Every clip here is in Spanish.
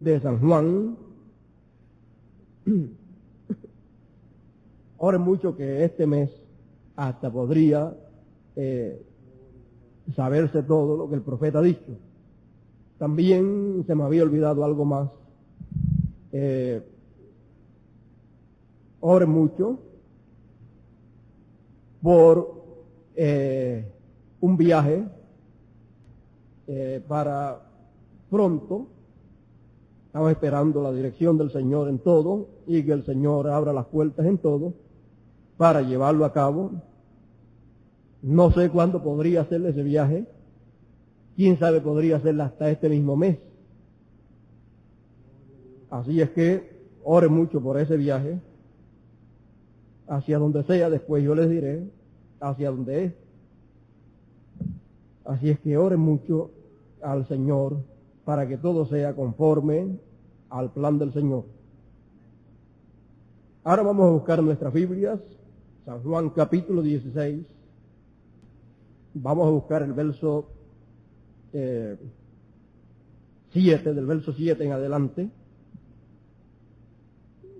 de San Juan. Oren mucho que este mes hasta podría saberse todo lo que el profeta ha dicho. También se me había olvidado algo más. Oren mucho por un viaje para pronto. Estamos esperando la dirección del Señor en todo y que el Señor abra las puertas en todo para llevarlo a cabo. No sé cuándo podría hacer ese viaje. Quién sabe, podría hacerlo hasta este mismo mes. Así es que ore mucho por ese viaje. Hacia donde sea, después yo les diré hacia dónde es. Así es que ore mucho al Señor para que todo sea conforme al plan del Señor. Ahora vamos a buscar nuestras Biblias, San Juan capítulo 16. Vamos a buscar el verso 7, del verso 7 en adelante,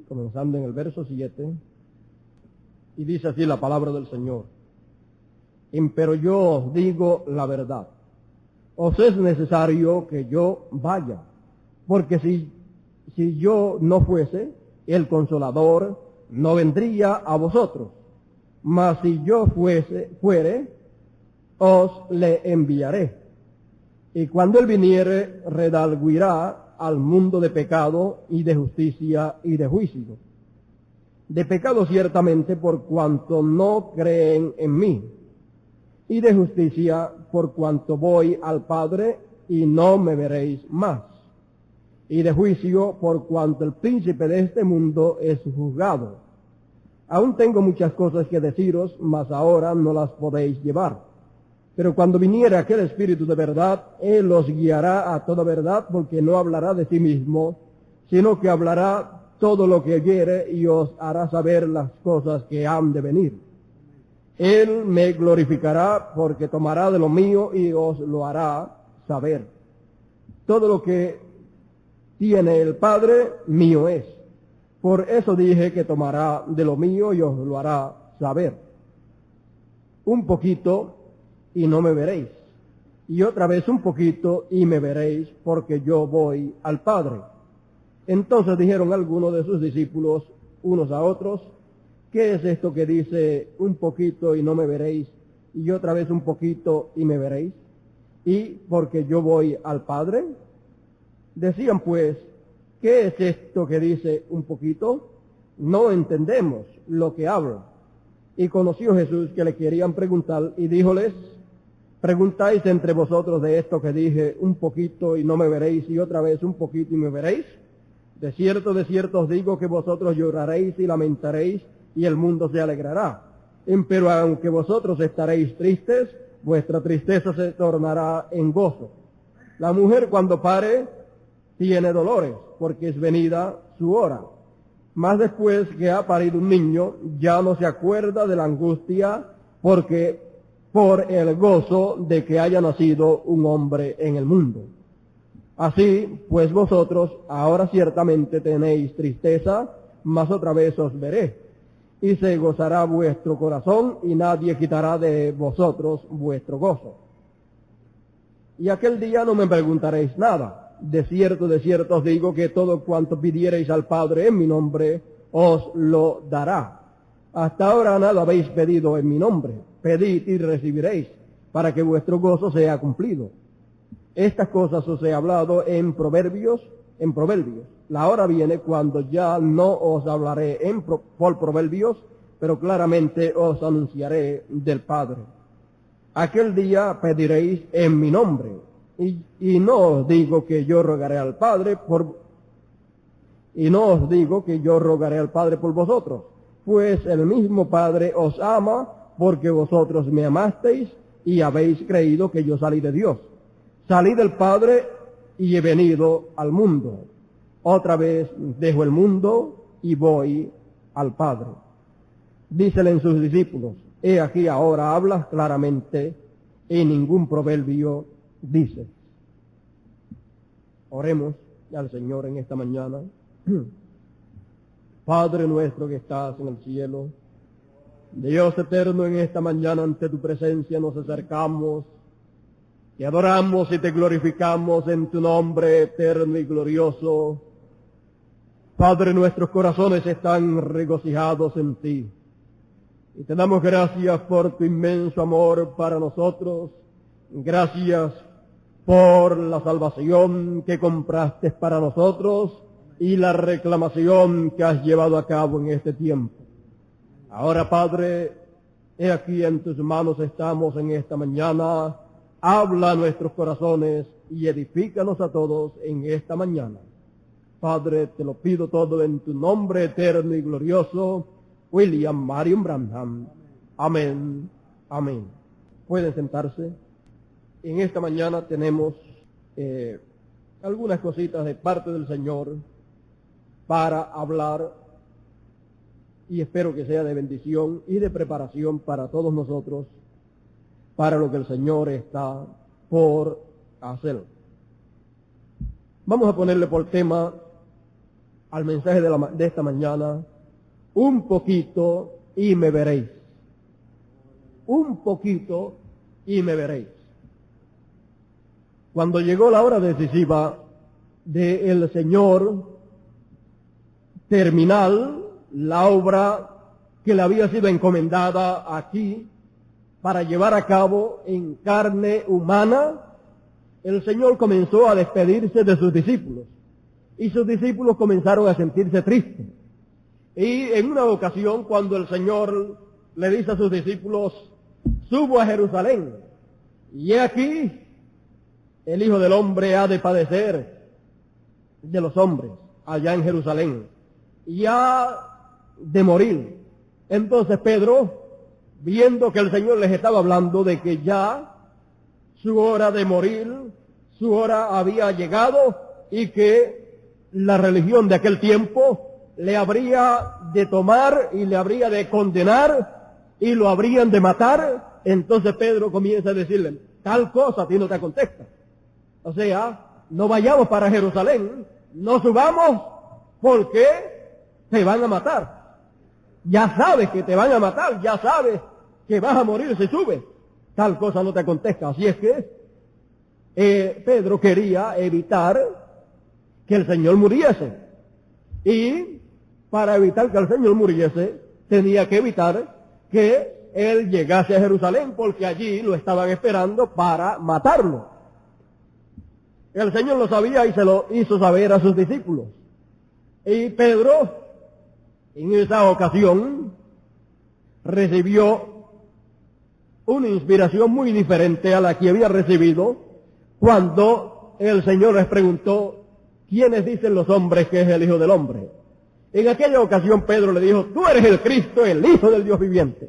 comenzando en el verso 7, y dice así la palabra del Señor. Pero yo os digo la verdad. Os es necesario que yo vaya, porque si yo no fuese, el Consolador no vendría a vosotros. Mas si yo fuere, os le enviaré. Y cuando él viniere, redarguirá al mundo de pecado y de justicia y de juicio. De pecado ciertamente por cuanto no creen en mí, y de justicia por cuanto voy al Padre y no me veréis más, y de juicio por cuanto el príncipe de este mundo es juzgado. Aún tengo muchas cosas que deciros, mas ahora no las podéis llevar. Pero cuando viniere aquel Espíritu de verdad, Él os guiará a toda verdad, porque no hablará de sí mismo, sino que hablará todo lo que oyere y os hará saber las cosas que han de venir. Él me glorificará porque tomará de lo mío y os lo hará saber. Todo lo que tiene el Padre, mío es. Por eso dije que tomará de lo mío y os lo hará saber. Un poquito y no me veréis. Y otra vez un poquito y me veréis, porque yo voy al Padre. Entonces dijeron algunos de sus discípulos unos a otros: ¿qué es esto que dice un poquito y no me veréis, y otra vez un poquito y me veréis? ¿Y porque yo voy al Padre? Decían pues: ¿qué es esto que dice un poquito? No entendemos lo que habla. Y conoció Jesús que le querían preguntar, y díjoles: ¿preguntáis entre vosotros de esto que dije un poquito y no me veréis, y otra vez un poquito y me veréis? De cierto os digo que vosotros lloraréis y lamentaréis, y el mundo se alegrará. Pero aunque vosotros estaréis tristes, vuestra tristeza se tornará en gozo. La mujer cuando pare tiene dolores, porque es venida su hora. Mas después que ha parido un niño, ya no se acuerda de la angustia, porque por el gozo de que haya nacido un hombre en el mundo. Así, pues vosotros ahora ciertamente tenéis tristeza, mas otra vez os veré, y se gozará vuestro corazón, y nadie quitará de vosotros vuestro gozo. Y aquel día no me preguntaréis nada. De cierto os digo que todo cuanto pidiereis al Padre en mi nombre, os lo dará. Hasta ahora nada habéis pedido en mi nombre. Pedid y recibiréis, para que vuestro gozo sea cumplido. Estas cosas os he hablado en proverbios. La hora viene cuando ya no os hablaré por proverbios, pero claramente os anunciaré del Padre. Aquel día pediréis en mi nombre, y no os digo que yo rogaré al Padre por vosotros, pues el mismo Padre os ama, porque vosotros me amasteis y habéis creído que yo salí de Dios. Salí del Padre y he venido al mundo. Otra vez dejo el mundo y voy al Padre. Dícele en sus discípulos: he aquí ahora hablas claramente, y ningún proverbio dice. Oremos. al Señor en esta mañana. Padre nuestro que estás en el cielo, Dios eterno, en esta mañana ante tu presencia nos acercamos, te adoramos y te glorificamos en tu nombre eterno y glorioso. Padre, nuestros corazones están regocijados en ti y te damos gracias por tu inmenso amor para nosotros. Gracias por la salvación que compraste para nosotros y la reclamación que has llevado a cabo en este tiempo. Ahora, Padre, he aquí en tus manos estamos en esta mañana. Habla a nuestros corazones y edifícanos a todos en esta mañana. Padre, te lo pido todo en tu nombre eterno y glorioso, William Marion Branham. Amén. Amén. Pueden sentarse. En esta mañana tenemos algunas cositas de parte del Señor para hablar, y espero que sea de bendición y de preparación para todos nosotros, para lo que el Señor está por hacer. Vamos a ponerle por tema al mensaje de esta mañana: un poquito y me veréis. Un poquito y me veréis. Cuando llegó la hora decisiva del Señor terminar la obra que le había sido encomendada aquí para llevar a cabo en carne humana, el Señor comenzó a despedirse de sus discípulos y sus discípulos comenzaron a sentirse tristes. Y en una ocasión, cuando el Señor le dice a sus discípulos: subo a Jerusalén, y he aquí el Hijo del Hombre ha de padecer de los hombres allá en Jerusalén y ha de morir. Entonces Pedro, viendo que el Señor les estaba hablando de que ya su hora de morir, su hora había llegado y que la religión de aquel tiempo le habría de tomar y le habría de condenar y lo habrían de matar, entonces Pedro comienza a decirle: tal cosa a ti no te acontezca. O sea, no vayamos para Jerusalén, no subamos porque te van a matar. Ya sabes que te van a matar, ya sabes que vas a morir si subes. Tal cosa no te acontezca. Así es que Pedro quería evitar que el Señor muriese. Y para evitar que el Señor muriese, tenía que evitar que él llegase a Jerusalén, porque allí lo estaban esperando para matarlo. El Señor lo sabía y se lo hizo saber a sus discípulos. Y Pedro, en esa ocasión, recibió una inspiración muy diferente a la que había recibido cuando el Señor les preguntó: ¿quiénes dicen los hombres que es el Hijo del Hombre? En aquella ocasión Pedro le dijo: tú eres el Cristo, el Hijo del Dios viviente.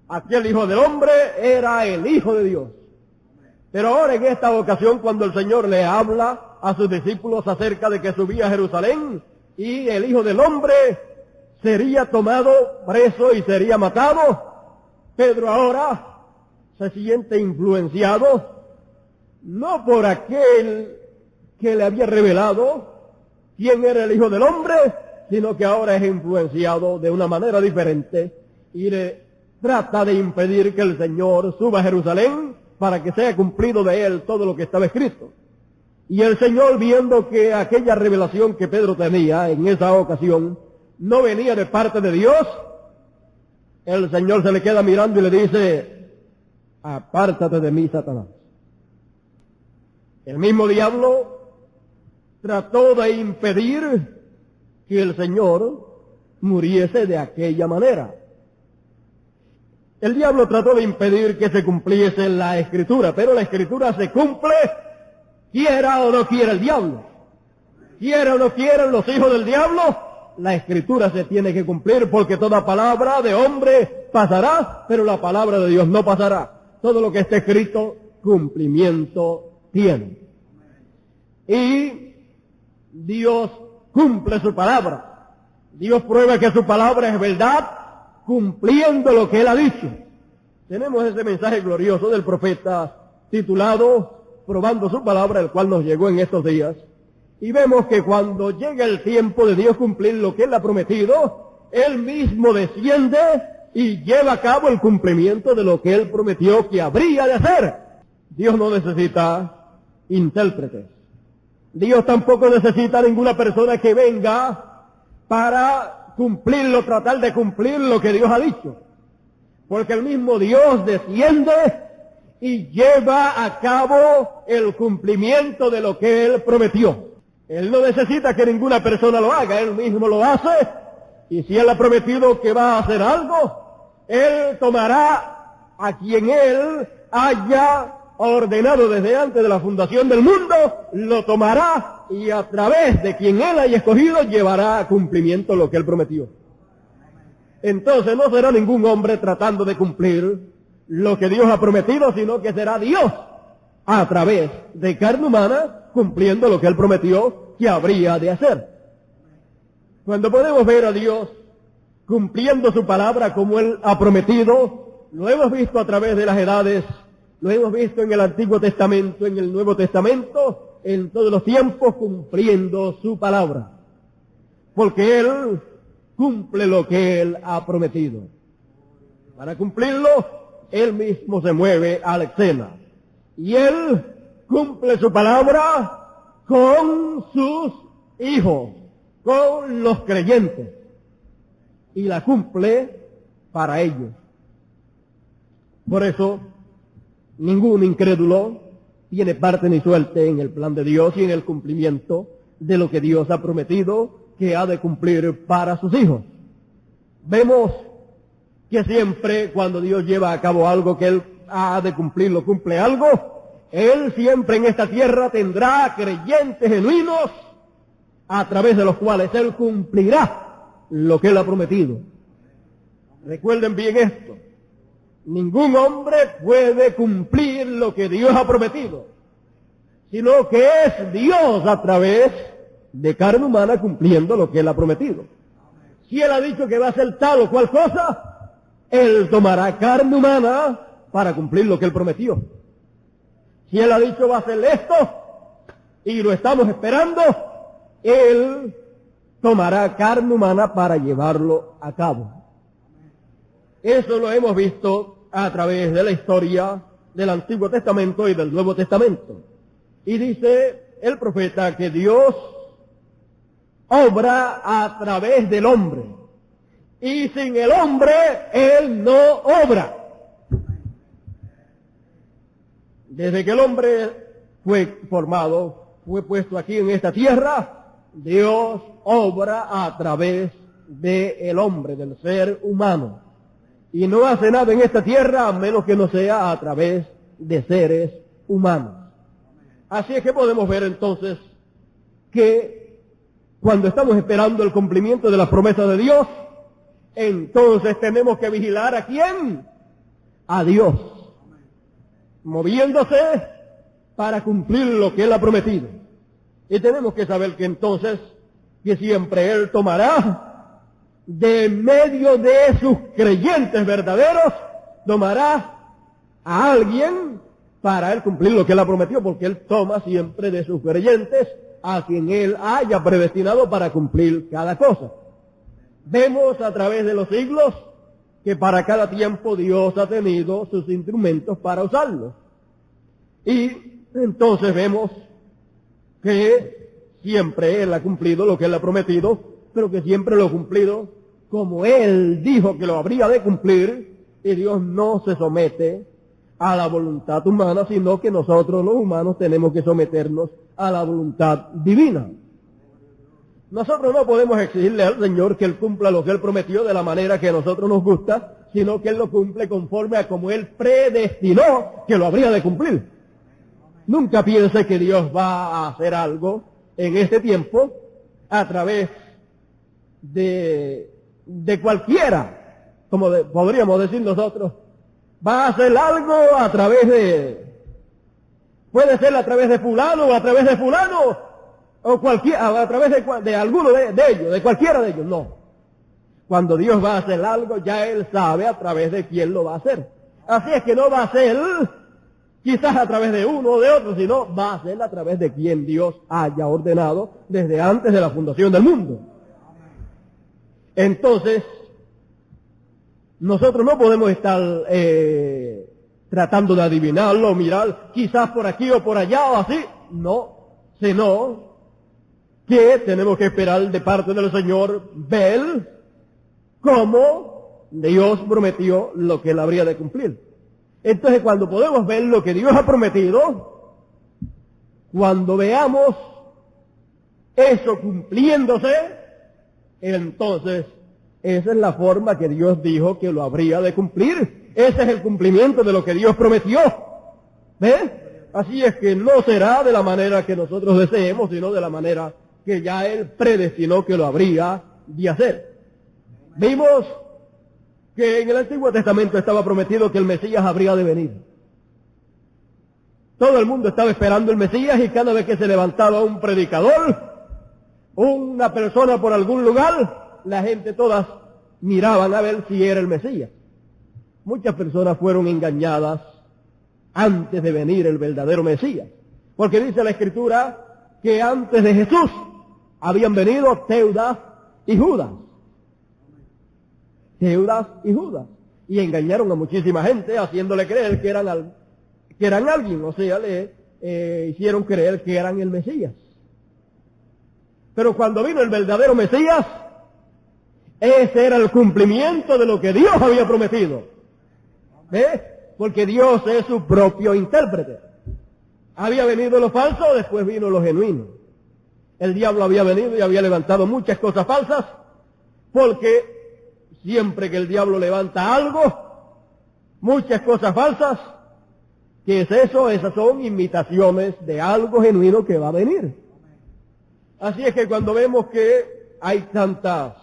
Aquel Hijo del Hombre era el Hijo de Dios. Pero ahora en esta ocasión, cuando el Señor le habla a sus discípulos acerca de que subía a Jerusalén y el Hijo del Hombre sería tomado preso y sería matado, Pedro ahora se siente influenciado no por aquel que le había revelado quién era el Hijo del Hombre, sino que ahora es influenciado de una manera diferente y le trata de impedir que el Señor suba a Jerusalén para que sea cumplido de él todo lo que estaba escrito. Y el Señor, viendo que aquella revelación que Pedro tenía en esa ocasión no venía de parte de Dios, el Señor se le queda mirando y le dice: apártate de mí, Satanás. El mismo diablo trató de impedir que el Señor muriese de aquella manera. El diablo trató de impedir que se cumpliese la Escritura, pero la Escritura se cumple quiera o no quiera el diablo. Quiera o no quieran los hijos del diablo, la Escritura se tiene que cumplir, porque toda palabra de hombre pasará, pero la palabra de Dios no pasará. Todo lo que está escrito, cumplimiento tiene. Y Dios cumple su palabra. Dios prueba que su palabra es verdad, cumpliendo lo que Él ha dicho. Tenemos ese mensaje glorioso del profeta titulado probando su palabra, el cual nos llegó en estos días, y vemos que cuando llega el tiempo de Dios cumplir lo que Él ha prometido, Él mismo desciende y lleva a cabo el cumplimiento de lo que Él prometió que habría de hacer. Dios no necesita intérpretes. Dios tampoco necesita ninguna persona que venga para cumplirlo, tratar de cumplir lo que Dios ha dicho. Porque el mismo Dios desciende y lleva a cabo el cumplimiento de lo que Él prometió. Él no necesita que ninguna persona lo haga, Él mismo lo hace, y si Él ha prometido que va a hacer algo, Él tomará a quien Él haya ordenado desde antes de la fundación del mundo, lo tomará y a través de quien Él haya escogido llevará a cumplimiento lo que Él prometió. Entonces no será ningún hombre tratando de cumplir lo que Dios ha prometido, sino que será Dios a través de carne humana cumpliendo lo que Él prometió que habría de hacer. Cuando podemos ver a Dios cumpliendo su palabra como Él ha prometido, lo hemos visto a través de las edades, lo hemos visto en el Antiguo Testamento, en el Nuevo Testamento, en todos los tiempos cumpliendo su palabra. Porque Él cumple lo que Él ha prometido. Para cumplirlo, Él mismo se mueve a la escena. Y Él cumple su palabra con sus hijos, con los creyentes. Y la cumple para ellos. Por eso, ningún incrédulo tiene parte ni suerte en el plan de Dios y en el cumplimiento de lo que Dios ha prometido que ha de cumplir para sus hijos. Vemos que siempre cuando Dios lleva a cabo algo que Él ha de cumplir, lo cumple algo, Él siempre en esta tierra tendrá creyentes genuinos a través de los cuales Él cumplirá lo que Él ha prometido. Recuerden bien esto. Ningún hombre puede cumplir lo que Dios ha prometido, sino que es Dios a través de carne humana cumpliendo lo que Él ha prometido. Si Él ha dicho que va a hacer tal o cual cosa, Él tomará carne humana para cumplir lo que Él prometió. Si Él ha dicho va a hacer esto, y lo estamos esperando, Él tomará carne humana para llevarlo a cabo. Eso lo hemos visto a través de la historia del Antiguo Testamento y del Nuevo Testamento. Y dice el profeta que Dios obra a través del hombre. Y sin el hombre, Él no obra. Desde que el hombre fue formado, fue puesto aquí en esta tierra, Dios obra a través del hombre, del ser humano. Y no hace nada en esta tierra a menos que no sea a través de seres humanos. Así es que podemos ver entonces que cuando estamos esperando el cumplimiento de las promesas de Dios, entonces tenemos que vigilar ¿a quién? A Dios, moviéndose para cumplir lo que Él ha prometido. Y tenemos que saber que entonces, que siempre Él tomará de medio de sus creyentes verdaderos, tomará a alguien para Él cumplir lo que Él ha prometido, porque Él toma siempre de sus creyentes a quien Él haya predestinado para cumplir cada cosa. Vemos a través de los siglos que para cada tiempo Dios ha tenido sus instrumentos para usarlos. Y entonces vemos que siempre Él ha cumplido lo que Él ha prometido, pero que siempre lo ha cumplido como Él dijo que lo habría de cumplir, y Dios no se somete a la voluntad humana, sino que nosotros los humanos tenemos que someternos a la voluntad divina. Nosotros no podemos exigirle al Señor que Él cumpla lo que Él prometió de la manera que a nosotros nos gusta, sino que Él lo cumple conforme a como Él predestinó que lo habría de cumplir. Nunca piense que Dios va a hacer algo en este tiempo a través de cualquiera, como podríamos decir nosotros, va a hacer algo a través puede ser a través de fulano o a través de fulano, o a través de alguno de ellos, de cualquiera de ellos, no. Cuando Dios va a hacer algo, ya Él sabe a través de quién lo va a hacer. Así es que no va a ser quizás a través de uno o de otro, sino va a ser a través de quien Dios haya ordenado desde antes de la fundación del mundo. Entonces, nosotros no podemos estar tratando de adivinarlo, mirar quizás por aquí o por allá o así, no, sino que tenemos que esperar de parte del Señor ver cómo Dios prometió lo que Él habría de cumplir. Entonces, cuando podemos ver lo que Dios ha prometido, cuando veamos eso cumpliéndose, entonces esa es la forma que Dios dijo que lo habría de cumplir. Ese es el cumplimiento de lo que Dios prometió. ¿Ves? Así es que no será de la manera que nosotros deseemos, sino de la manera que ya Él predestinó que lo habría de hacer. Vimos que en el Antiguo Testamento estaba prometido que el Mesías habría de venir. Todo el mundo estaba esperando el Mesías y cada vez que se levantaba un predicador, una persona por algún lugar, la gente todas miraban a ver si era el Mesías. Muchas personas fueron engañadas antes de venir el verdadero Mesías. Porque dice la Escritura que antes de Jesús habían venido Teudas y Judas. Teudas y Judas. Y engañaron a muchísima gente haciéndole creer que eran alguien. O sea, le hicieron creer que eran el Mesías. Pero cuando vino el verdadero Mesías, ese era el cumplimiento de lo que Dios había prometido. ¿Ves? Porque Dios es su propio intérprete. Había venido lo falso, después vino lo genuino. El diablo había venido y había levantado muchas cosas falsas, porque siempre que el diablo levanta algo, muchas cosas falsas, ¿qué es eso? Esas son imitaciones de algo genuino que va a venir. Así es que cuando vemos que hay tantas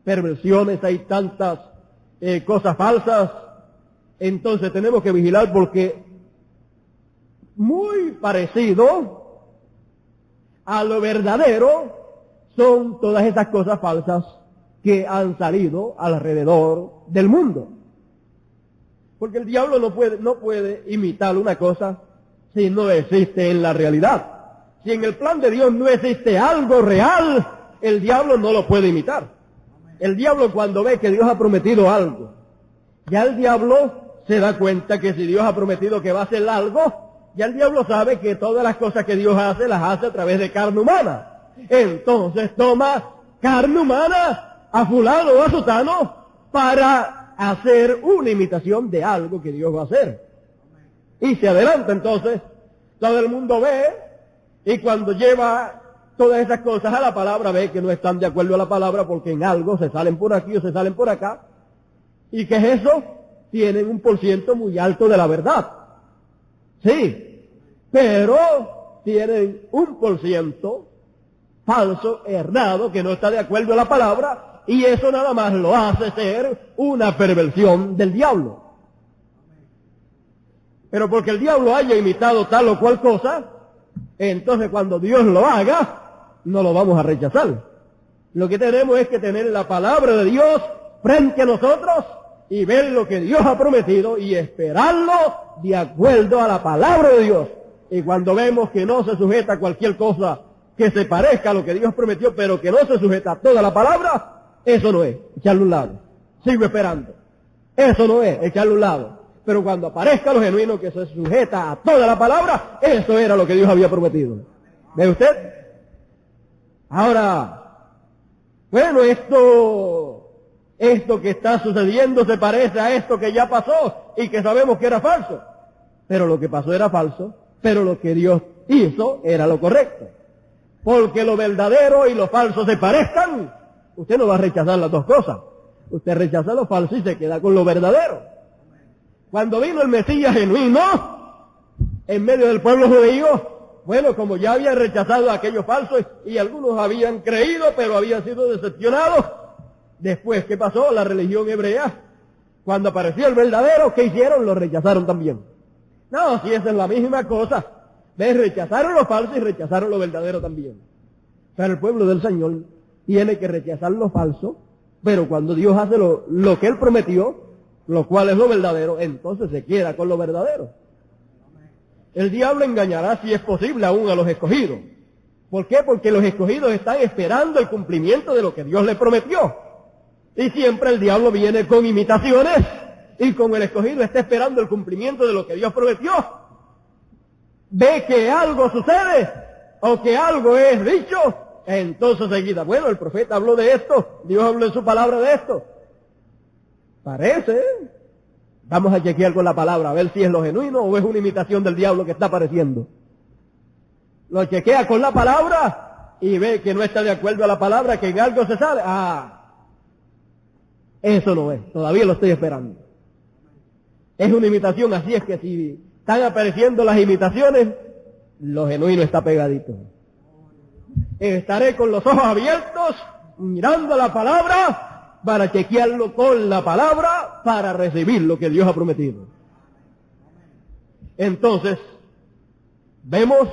perversiones, hay tantas cosas falsas, entonces tenemos que vigilar, porque muy parecido a lo verdadero son todas esas cosas falsas que han salido alrededor del mundo. Porque el diablo no puede imitar una cosa si no existe en la realidad. Si en el plan de Dios no existe algo real, el diablo no lo puede imitar. El diablo, cuando ve que Dios ha prometido algo, ya el diablo se da cuenta que si Dios ha prometido que va a hacer algo, ya el diablo sabe que todas las cosas que Dios hace, las hace a través de carne humana. Entonces toma carne humana a fulano o a sutano para hacer una imitación de algo que Dios va a hacer. Y se adelanta entonces, todo el mundo ve, y cuando lleva todas esas cosas a la palabra, ve que no están de acuerdo a la palabra, porque en algo se salen por aquí o se salen por acá. ¿Y qué es eso? Tienen un % muy alto de la verdad. Sí, pero tienen un % falso, errado, que no está de acuerdo a la palabra, y eso nada más lo hace ser una perversión del diablo. Pero porque el diablo haya imitado tal o cual cosa, entonces cuando Dios lo haga, no lo vamos a rechazar. Lo que tenemos es que tener la palabra de Dios frente a nosotros y ver lo que Dios ha prometido y esperarlo de acuerdo a la palabra de Dios. Y cuando vemos que no se sujeta a cualquier cosa que se parezca a lo que Dios prometió, pero que no se sujeta a toda la palabra, eso no es, echarle un lado. Sigo esperando. Eso no es, echarle un lado. Pero cuando aparezca lo genuino que se sujeta a toda la palabra, eso era lo que Dios había prometido. ¿Ve usted? Ahora, bueno, esto que está sucediendo se parece a esto que ya pasó y que sabemos que era falso. Pero lo que pasó era falso, pero lo que Dios hizo era lo correcto. Porque lo verdadero y lo falso se parezcan, usted no va a rechazar las dos cosas. Usted rechaza lo falso y se queda con lo verdadero. Cuando vino el Mesías genuino, en medio del pueblo judío, bueno, como ya habían rechazado a aquellos falsos y algunos habían creído, pero habían sido decepcionados, después, ¿qué pasó? La religión hebrea, cuando apareció el verdadero, ¿qué hicieron? Lo rechazaron también. No, si esa es la misma cosa. ¿Ves? Rechazaron lo falso y rechazaron lo verdadero también. Pero el pueblo del Señor tiene que rechazar lo falso, pero cuando Dios hace lo que Él prometió, lo cual es lo verdadero, entonces se queda con lo verdadero. El diablo engañará, si es posible, aún a los escogidos. ¿Por qué? Porque los escogidos están esperando el cumplimiento de lo que Dios les prometió. Y siempre el diablo viene con imitaciones, y con el escogido está esperando el cumplimiento de lo que Dios prometió. Ve que algo sucede, o que algo es dicho, entonces seguida, bueno, el profeta habló de esto, Dios habló en su palabra de esto. Parece, vamos a chequear con la palabra, a ver si es lo genuino o es una imitación del diablo que está apareciendo. Lo chequea con la palabra y ve que no está de acuerdo a la palabra, que en algo se sale. Eso no es, todavía lo estoy esperando. Es una imitación, así es que si están apareciendo las imitaciones, lo genuino está pegadito. Estaré con los ojos abiertos, mirando la palabra, para chequearlo con la palabra, para recibir lo que Dios ha prometido. Entonces, vemos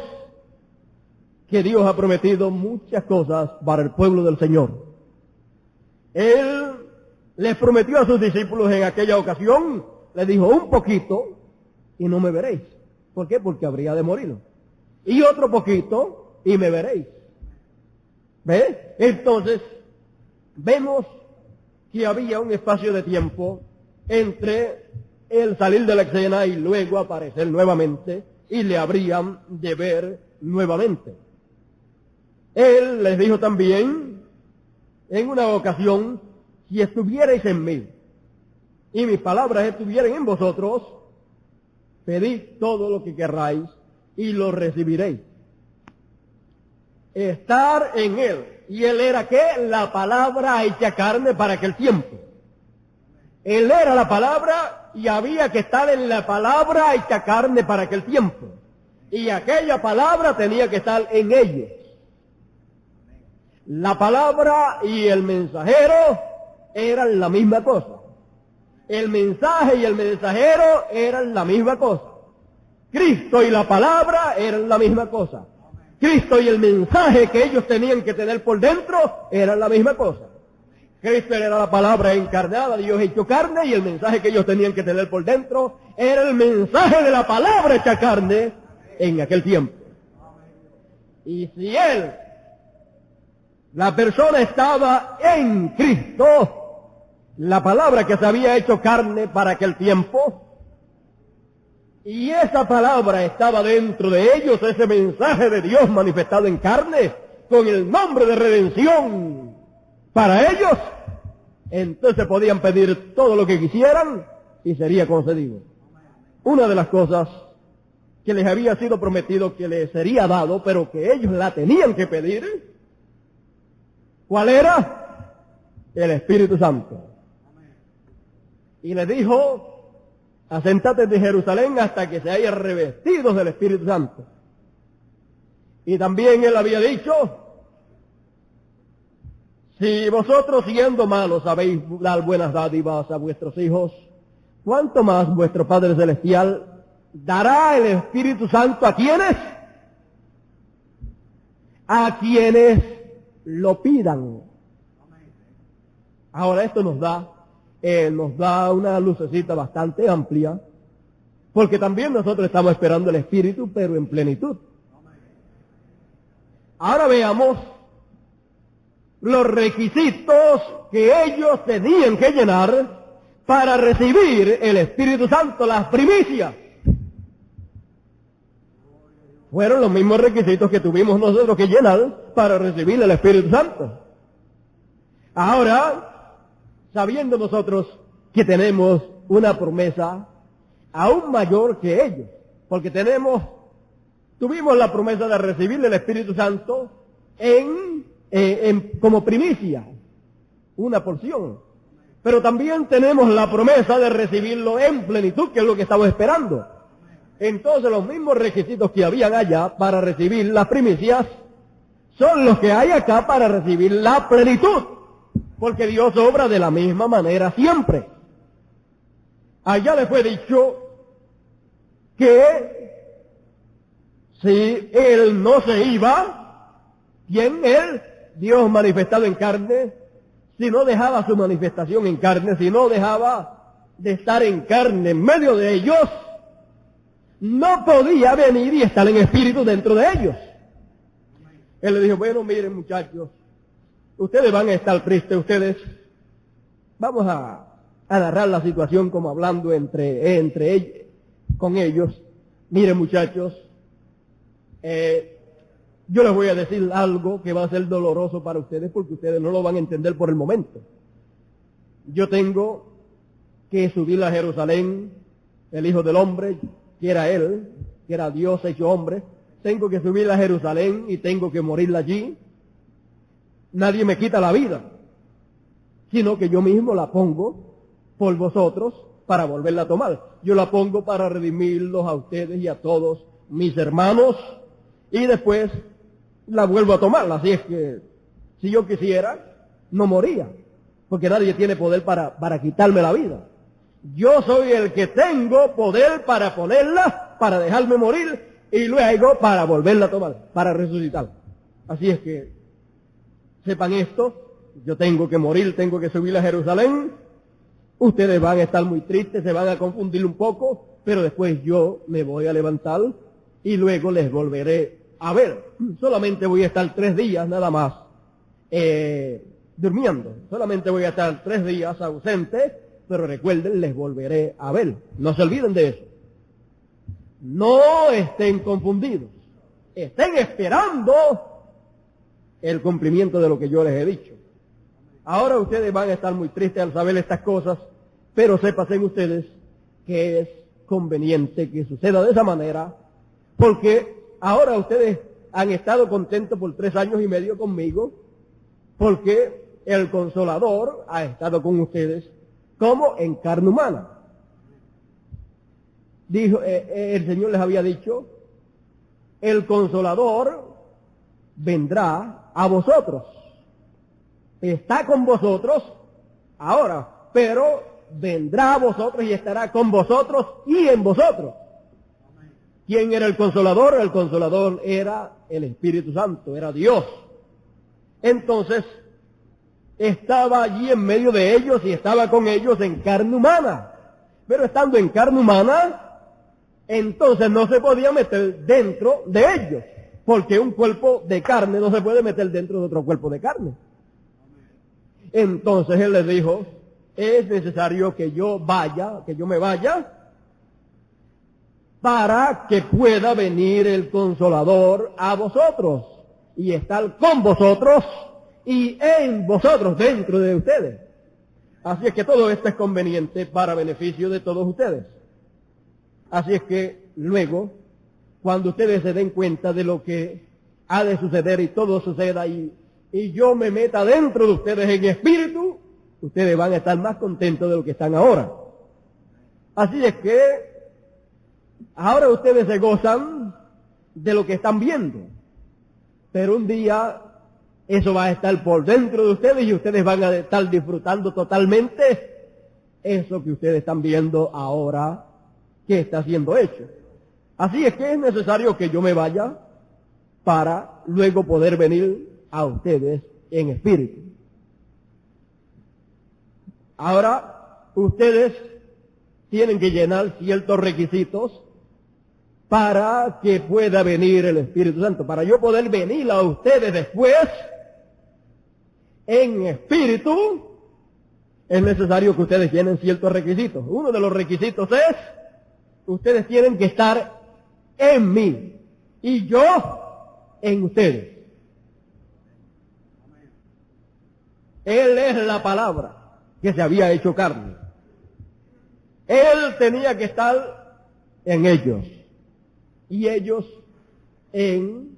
que Dios ha prometido muchas cosas para el pueblo del Señor. Él les prometió a sus discípulos en aquella ocasión, les dijo, un poquito y no me veréis. ¿Por qué? Porque habría de morir. Y otro poquito y me veréis. ¿Ves? Entonces, vemos que había un espacio de tiempo entre el salir de la escena y luego aparecer nuevamente, y le habrían de ver nuevamente. Él les dijo también, en una ocasión, si estuvierais en mí, y mis palabras estuvieran en vosotros, pedid todo lo que querráis, y lo recibiréis. Estar en Él. ¿Y Él era qué? La palabra hecha carne para aquel tiempo. Él era la palabra y había que estar en la palabra hecha carne para aquel tiempo. Y aquella palabra tenía que estar en ellos. La palabra y el mensajero eran la misma cosa. El mensaje y el mensajero eran la misma cosa. Cristo y la palabra eran la misma cosa. Cristo y el mensaje que ellos tenían que tener por dentro eran la misma cosa. Cristo era la palabra encarnada, Dios hecho carne, y el mensaje que ellos tenían que tener por dentro era el mensaje de la palabra hecha carne en aquel tiempo. Y si Él, la persona, estaba en Cristo, la palabra que se había hecho carne para aquel tiempo, y esa palabra estaba dentro de ellos, ese mensaje de Dios manifestado en carne, con el nombre de redención para ellos, entonces podían pedir todo lo que quisieran y sería concedido. Una de las cosas que les había sido prometido que les sería dado, pero que ellos la tenían que pedir, ¿cuál era? El Espíritu Santo. Y les dijo, asentate de Jerusalén hasta que se hayan revestidos del Espíritu Santo. Y también Él había dicho, si vosotros siendo malos sabéis dar buenas dádivas a vuestros hijos, ¿cuánto más vuestro Padre Celestial dará el Espíritu Santo a quienes? A quienes lo pidan. Ahora esto nos da una lucecita bastante amplia, porque también nosotros estamos esperando el Espíritu, pero en plenitud. Ahora veamos los requisitos que ellos tenían que llenar para recibir el Espíritu Santo, las primicias. Fueron los mismos requisitos que tuvimos nosotros que llenar para recibir el Espíritu Santo. Ahora, sabiendo nosotros que tenemos una promesa aún mayor que ellos, porque tuvimos la promesa de recibir el Espíritu Santo como primicia, una porción, pero también tenemos la promesa de recibirlo en plenitud, que es lo que estamos esperando. Entonces los mismos requisitos que habían allá para recibir las primicias son los que hay acá para recibir la plenitud, porque Dios obra de la misma manera siempre. Allá le fue dicho que si Él no se iba, ¿quién? Él, Dios manifestado en carne, si no dejaba su manifestación en carne, si no dejaba de estar en carne en medio de ellos, no podía venir y estar en espíritu dentro de ellos. Él le dijo, bueno, miren muchachos, ustedes van a estar tristes, ustedes, vamos a narrar la situación como hablando entre ellos, con ellos. Miren muchachos, yo les voy a decir algo que va a ser doloroso para ustedes porque ustedes no lo van a entender por el momento. Yo tengo que subir a Jerusalén, el Hijo del Hombre, que era Él, que era Dios hecho hombre. Tengo que subir a Jerusalén y tengo que morir allí. Nadie me quita la vida, sino que yo mismo la pongo por vosotros para volverla a tomar. Yo la pongo para redimirlos a ustedes y a todos mis hermanos y después la vuelvo a tomar. Así es que si yo quisiera, no moría, porque nadie tiene poder para quitarme la vida. Yo soy el que tengo poder para ponerla, para dejarme morir y luego para volverla a tomar, para resucitar. Así es que sepan esto, yo tengo que morir, tengo que subir a Jerusalén. Ustedes van a estar muy tristes, se van a confundir un poco, pero después yo me voy a levantar y luego les volveré a ver. Solamente voy a estar 3 días nada más durmiendo. Solamente voy a estar 3 días ausente, pero recuerden, les volveré a ver. No se olviden de eso. No estén confundidos. Estén esperando el cumplimiento de lo que yo les he dicho. Ahora ustedes van a estar muy tristes al saber estas cosas, pero sepan ustedes que es conveniente que suceda de esa manera, porque ahora ustedes han estado contentos por 3 años y medio conmigo, porque el Consolador ha estado con ustedes como en carne humana. Dijo, el Señor les había dicho, el Consolador vendrá a vosotros. Está con vosotros ahora, pero vendrá a vosotros y estará con vosotros y en vosotros. ¿Quién era el Consolador? El Consolador era el Espíritu Santo, era Dios. Entonces, estaba allí en medio de ellos y estaba con ellos en carne humana. Pero estando en carne humana, entonces no se podía meter dentro de ellos, porque un cuerpo de carne no se puede meter dentro de otro cuerpo de carne. Entonces Él les dijo, es necesario que yo me vaya, para que pueda venir el Consolador a vosotros y estar con vosotros y en vosotros, dentro de ustedes. Así es que todo esto es conveniente para beneficio de todos ustedes. Así es que luego, cuando ustedes se den cuenta de lo que ha de suceder y todo suceda y yo me meta dentro de ustedes en espíritu, ustedes van a estar más contentos de lo que están ahora. Así es que ahora ustedes se gozan de lo que están viendo, pero un día eso va a estar por dentro de ustedes y ustedes van a estar disfrutando totalmente eso que ustedes están viendo ahora que está siendo hecho. Así es que es necesario que yo me vaya para luego poder venir a ustedes en espíritu. Ahora, ustedes tienen que llenar ciertos requisitos para que pueda venir el Espíritu Santo. Para yo poder venir a ustedes después en espíritu, es necesario que ustedes llenen ciertos requisitos. Uno de los requisitos es, ustedes tienen que estar en mí y yo en ustedes. Él es la palabra que se había hecho carne. Él tenía que estar en ellos y ellos en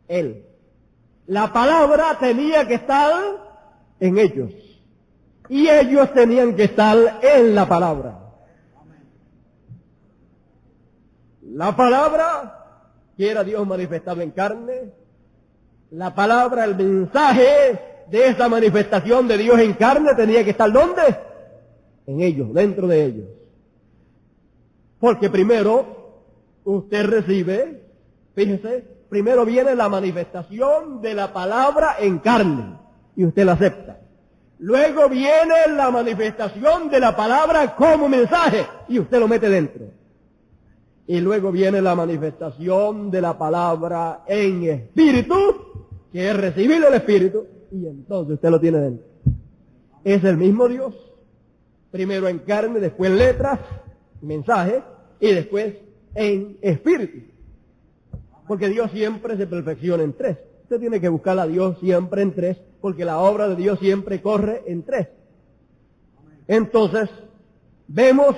Él. La palabra tenía que estar en ellos y ellos tenían que estar en la palabra. La palabra, que era Dios manifestado en carne, la palabra, el mensaje de esa manifestación de Dios en carne tenía que estar ¿dónde? En ellos, dentro de ellos. Porque primero usted recibe, fíjese, primero viene la manifestación de la palabra en carne y usted la acepta. Luego viene la manifestación de la palabra como mensaje y usted lo mete dentro. y luego viene la manifestación de la palabra en espíritu, que es recibir el espíritu, y entonces usted lo tiene dentro. Es el mismo Dios, primero en carne, después en letras, mensaje, y después en espíritu. Porque Dios siempre se perfecciona en tres. Usted tiene que buscar a Dios siempre en tres, porque la obra de Dios siempre corre en tres. Entonces, vemos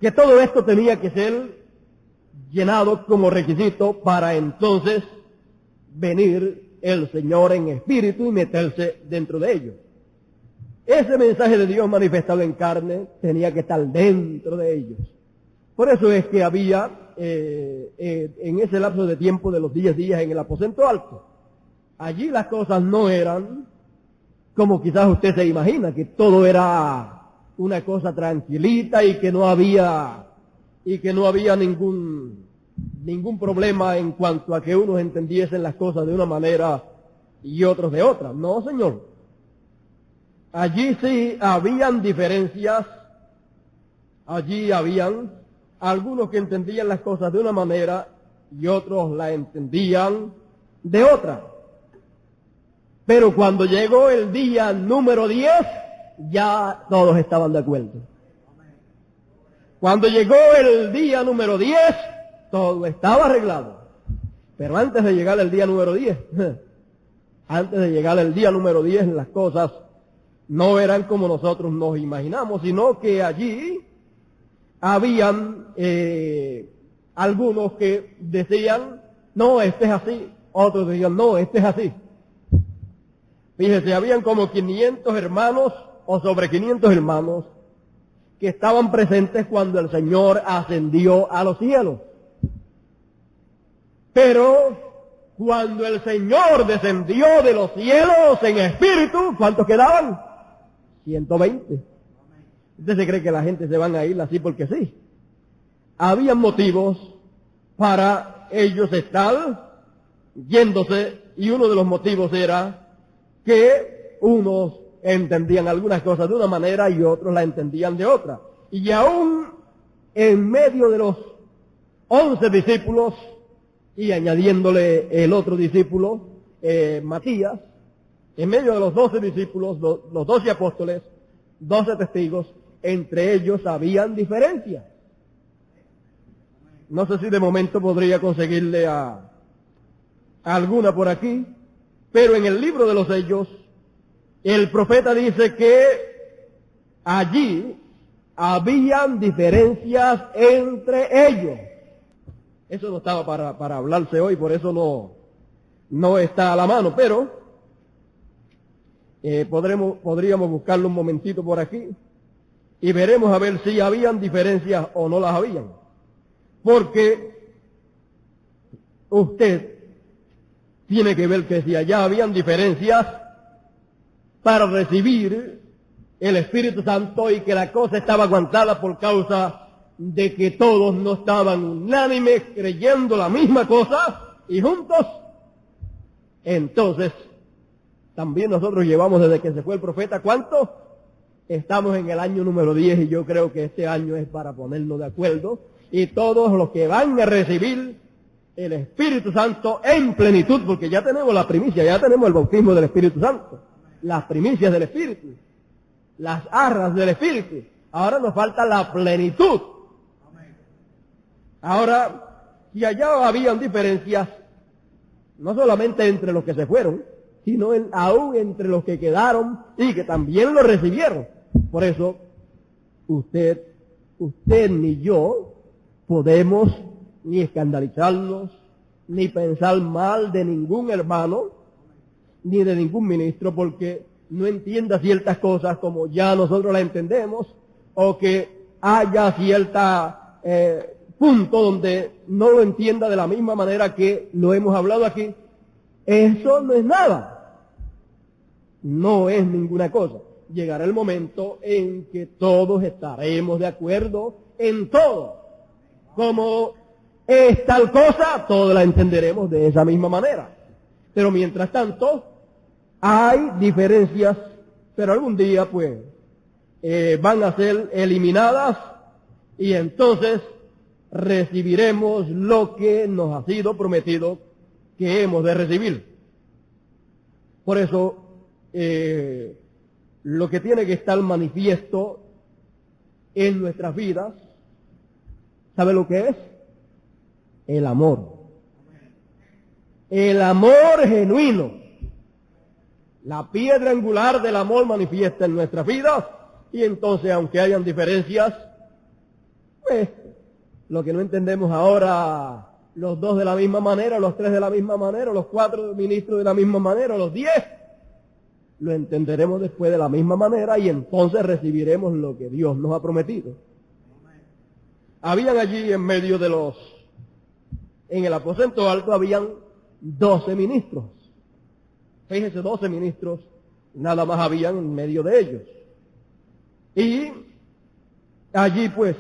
que todo esto tenía que ser llenado como requisito para entonces venir el Señor en espíritu y meterse dentro de ellos. Ese mensaje de Dios manifestado en carne tenía que estar dentro de ellos. Por eso es que había en ese lapso de tiempo de los 10 días en el aposento alto. Allí las cosas no eran como quizás usted se imagina, que todo era una cosa tranquilita y que no había ningún problema en cuanto a que unos entendiesen las cosas de una manera y otros de otra. No, señor. Allí sí habían diferencias. Allí habían algunos que entendían las cosas de una manera y otros la entendían de otra. Pero cuando llegó el día número 10, ya todos estaban de acuerdo. Cuando llegó el día número 10, todo estaba arreglado. Pero antes de llegar el día número 10, las cosas no eran como nosotros nos imaginamos, sino que allí habían algunos que decían, no, este es así. Otros decían, no, este es así. Fíjese, habían como 500 hermanos o sobre 500 hermanos que estaban presentes cuando el Señor ascendió a los cielos. Pero cuando el Señor descendió de los cielos en espíritu, ¿cuántos quedaban? 120. ¿Usted se cree que la gente se van a ir así porque sí? Habían motivos para ellos estar yéndose, y uno de los motivos era que unos entendían algunas cosas de una manera y otros la entendían de otra. Y aún en medio de los 11 discípulos, y añadiéndole el otro discípulo, Matías, en medio de los 12 discípulos, los 12 apóstoles, 12 testigos, entre ellos habían diferencias. No sé si de momento podría conseguirle a alguna por aquí, pero en el libro de los Hechos, el profeta dice que allí habían diferencias entre ellos. Eso no estaba para hablarse hoy, por eso no está a la mano, pero podríamos buscarlo un momentito por aquí y veremos a ver si habían diferencias o no las habían. Porque usted tiene que ver que si allá habían diferencias para recibir el Espíritu Santo y que la cosa estaba aguantada por causa de que todos no estaban unánimes creyendo la misma cosa y juntos, entonces también nosotros llevamos desde que se fue el profeta, ¿cuánto? Estamos en el año número 10 y yo creo que este año es para ponernos de acuerdo y todos los que van a recibir el Espíritu Santo en plenitud, porque ya tenemos la primicia, ya tenemos el bautismo del Espíritu Santo, las primicias del Espíritu, las arras del Espíritu. Ahora nos falta la plenitud. Ahora, si allá habían diferencias, no solamente entre los que se fueron, sino aún entre los que quedaron y que también lo recibieron. Por eso, usted ni yo podemos ni escandalizarnos, ni pensar mal de ningún hermano, ni de ningún ministro, porque no entienda ciertas cosas como ya nosotros las entendemos, o que haya cierta punto donde no lo entienda de la misma manera que lo hemos hablado aquí. Eso no es nada. No es ninguna cosa. Llegará el momento en que todos estaremos de acuerdo en todo. Como es tal cosa, todos la entenderemos de esa misma manera. Pero mientras tanto, hay diferencias, pero algún día pues van a ser eliminadas y entonces recibiremos lo que nos ha sido prometido que hemos de recibir. Por eso, lo que tiene que estar manifiesto en nuestras vidas, ¿sabe lo que es? El amor. El amor genuino. La piedra angular del amor manifiesta en nuestras vidas, y entonces, aunque hayan diferencias, pues, lo que no entendemos ahora, los 2 de la misma manera, los 3 de la misma manera, los 4 ministros de la misma manera, los 10, lo entenderemos después de la misma manera, y entonces recibiremos lo que Dios nos ha prometido. Habían allí en medio de en el aposento alto habían 12 ministros. Fíjense, 12 ministros, nada más habían en medio de ellos. Y allí pues,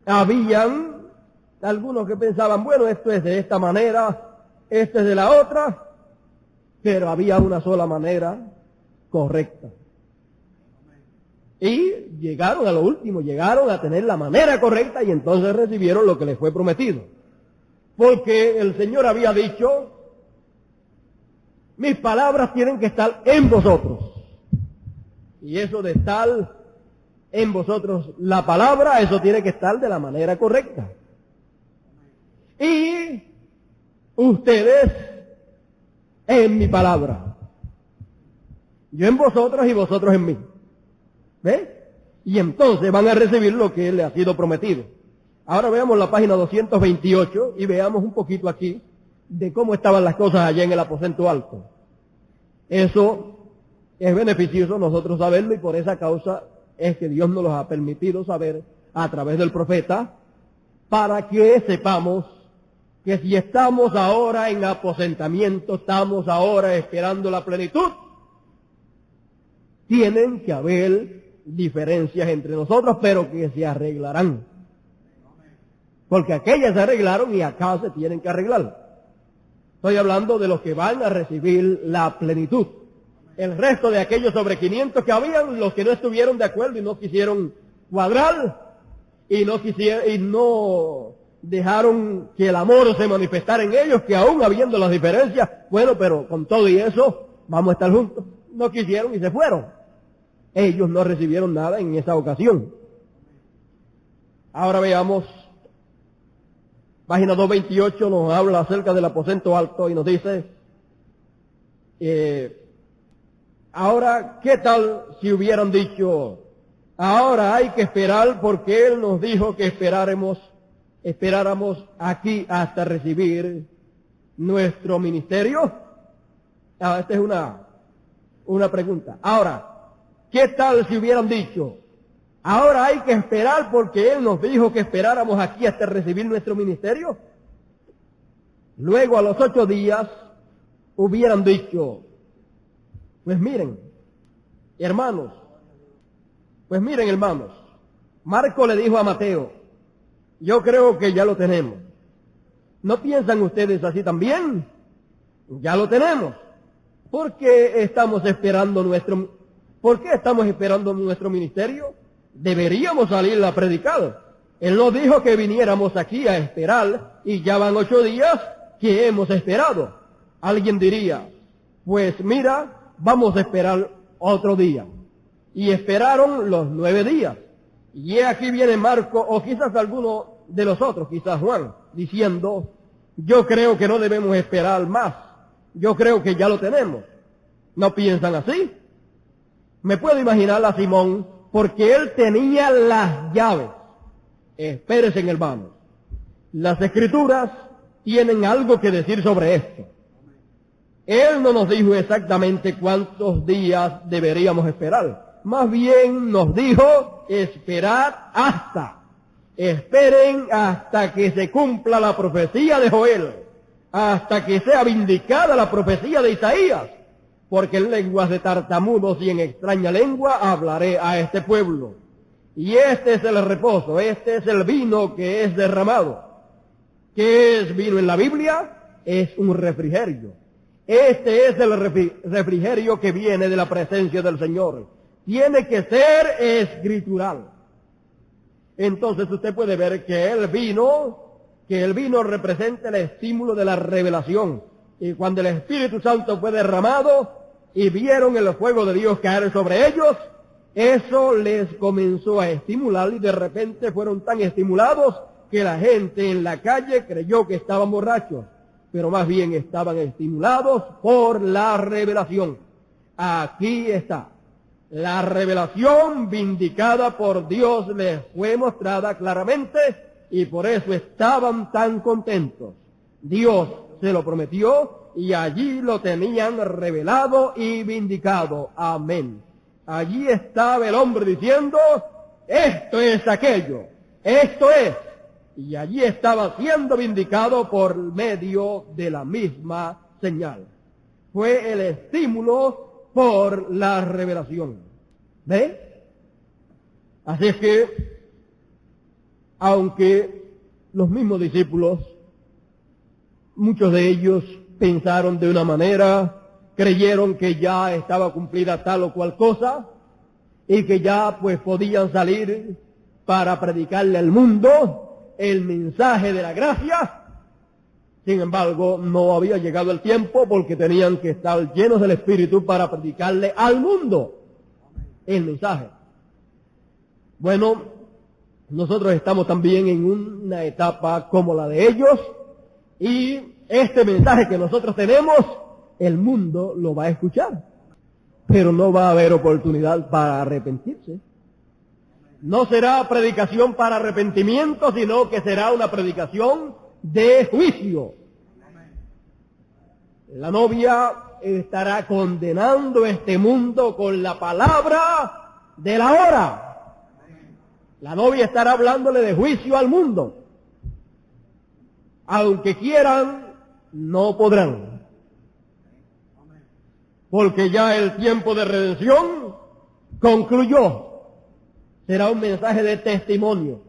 habían algunos que pensaban, bueno, esto es de esta manera, este es de la otra, pero había una sola manera correcta. Y llegaron a lo último, llegaron a tener la manera correcta y entonces recibieron lo que les fue prometido. Porque el Señor había dicho, mis palabras tienen que estar en vosotros. Y eso de estar en vosotros, la palabra, eso tiene que estar de la manera correcta. Y ustedes en mi palabra. Yo en vosotros y vosotros en mí. ¿Ve? Y entonces van a recibir lo que les ha sido prometido. Ahora veamos la página 228 y veamos un poquito aquí de cómo estaban las cosas allá en el aposento alto. Eso es beneficioso nosotros saberlo, y por esa causa es que Dios nos los ha permitido saber a través del profeta, para que sepamos que si estamos ahora en aposentamiento, estamos ahora esperando la plenitud, tienen que haber diferencias entre nosotros, pero que se arreglarán. Porque aquellas se arreglaron y acá se tienen que arreglar. Estoy hablando de los que van a recibir la plenitud. El resto de aquellos sobre 500 que habían, los que no estuvieron de acuerdo y no quisieron cuadrar, y no dejaron que el amor se manifestara en ellos, que aún habiendo las diferencias, bueno, pero con todo y eso, vamos a estar juntos. No quisieron y se fueron. Ellos no recibieron nada en esa ocasión. Ahora veamos, página 228 nos habla acerca del aposento alto y nos dice, ahora, ¿qué tal si hubieran dicho, ahora hay que esperar porque Él nos dijo que esperáramos aquí hasta recibir nuestro ministerio? Esta es una pregunta. Ahora, ¿qué tal si hubieran dicho, ahora hay que esperar porque Él nos dijo que esperáramos aquí hasta recibir nuestro ministerio? Luego, a los 8 días, hubieran dicho, pues miren, hermanos, Marco le dijo a Mateo, yo creo que ya lo tenemos. ¿No piensan ustedes así también? Ya lo tenemos. ¿Por qué estamos esperando nuestro ministerio? Deberíamos salir a predicar. Él nos dijo que viniéramos aquí a esperar y ya van 8 días que hemos esperado. Alguien diría, pues mira, vamos a esperar otro día. Y esperaron los 9 días. Y aquí viene Marco, o quizás alguno de los otros, quizás Juan, diciendo, yo creo que no debemos esperar más. Yo creo que ya lo tenemos. ¿No piensan así? Me puedo imaginar a Simón, porque él tenía las llaves. Espérense, hermanos. Las Escrituras tienen algo que decir sobre esto. Él no nos dijo exactamente cuántos días deberíamos esperar. Más bien nos dijo, esperad hasta. Esperen hasta que se cumpla la profecía de Joel, hasta que sea vindicada la profecía de Isaías, porque en lenguas de tartamudos y en extraña lengua hablaré a este pueblo. Y este es el reposo, este es el vino que es derramado. ¿Qué es vino en la Biblia? Es un refrigerio. Este es el refrigerio que viene de la presencia del Señor. Tiene que ser escritural. Entonces usted puede ver que el vino representa el estímulo de la revelación. Y cuando el Espíritu Santo fue derramado y vieron el fuego de Dios caer sobre ellos, eso les comenzó a estimular y de repente fueron tan estimulados que la gente en la calle creyó que estaban borrachos, pero más bien estaban estimulados por la revelación. Aquí está. La revelación vindicada por Dios les fue mostrada claramente y por eso estaban tan contentos. Dios se lo prometió y allí lo tenían revelado y vindicado. Amén. Allí estaba el hombre diciendo, esto es aquello, esto es. Y allí estaba siendo vindicado por medio de la misma señal. Fue el estímulo por la revelación. ¿Ve? Así es que, aunque los mismos discípulos, muchos de ellos pensaron de una manera, creyeron que ya estaba cumplida tal o cual cosa, y que ya pues podían salir para predicarle al mundo el mensaje de la gracia. Sin embargo, no había llegado el tiempo porque tenían que estar llenos del Espíritu para predicarle al mundo el mensaje. Bueno, nosotros estamos también en una etapa como la de ellos y este mensaje que nosotros tenemos, el mundo lo va a escuchar, pero no va a haber oportunidad para arrepentirse. No será predicación para arrepentimiento, sino que será una predicación de juicio. La novia estará condenando este mundo con la palabra de la hora. La novia estará hablándole de juicio al mundo. Aunque quieran, no podrán. Porque ya el tiempo de redención concluyó. Será un mensaje de testimonio,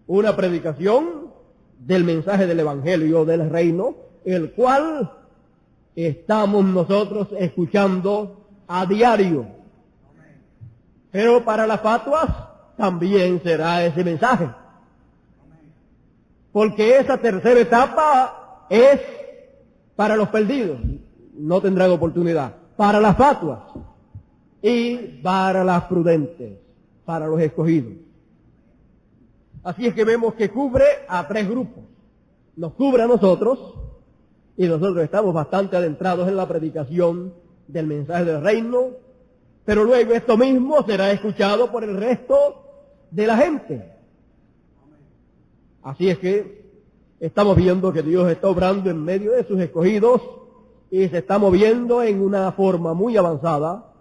una predicación del mensaje del Evangelio del Reino, el cual estamos nosotros escuchando a diario. Pero para las fatuas también será ese mensaje. Porque esa tercera etapa es para los perdidos, no tendrán oportunidad. Para las fatuas y para las prudentes, para los escogidos. Así es que vemos que cubre a tres grupos. Nos cubre a nosotros, y nosotros estamos bastante adentrados en la predicación del mensaje del reino, pero luego esto mismo será escuchado por el resto de la gente. Así es que estamos viendo que Dios está obrando en medio de sus escogidos y se está moviendo en una forma muy avanzada,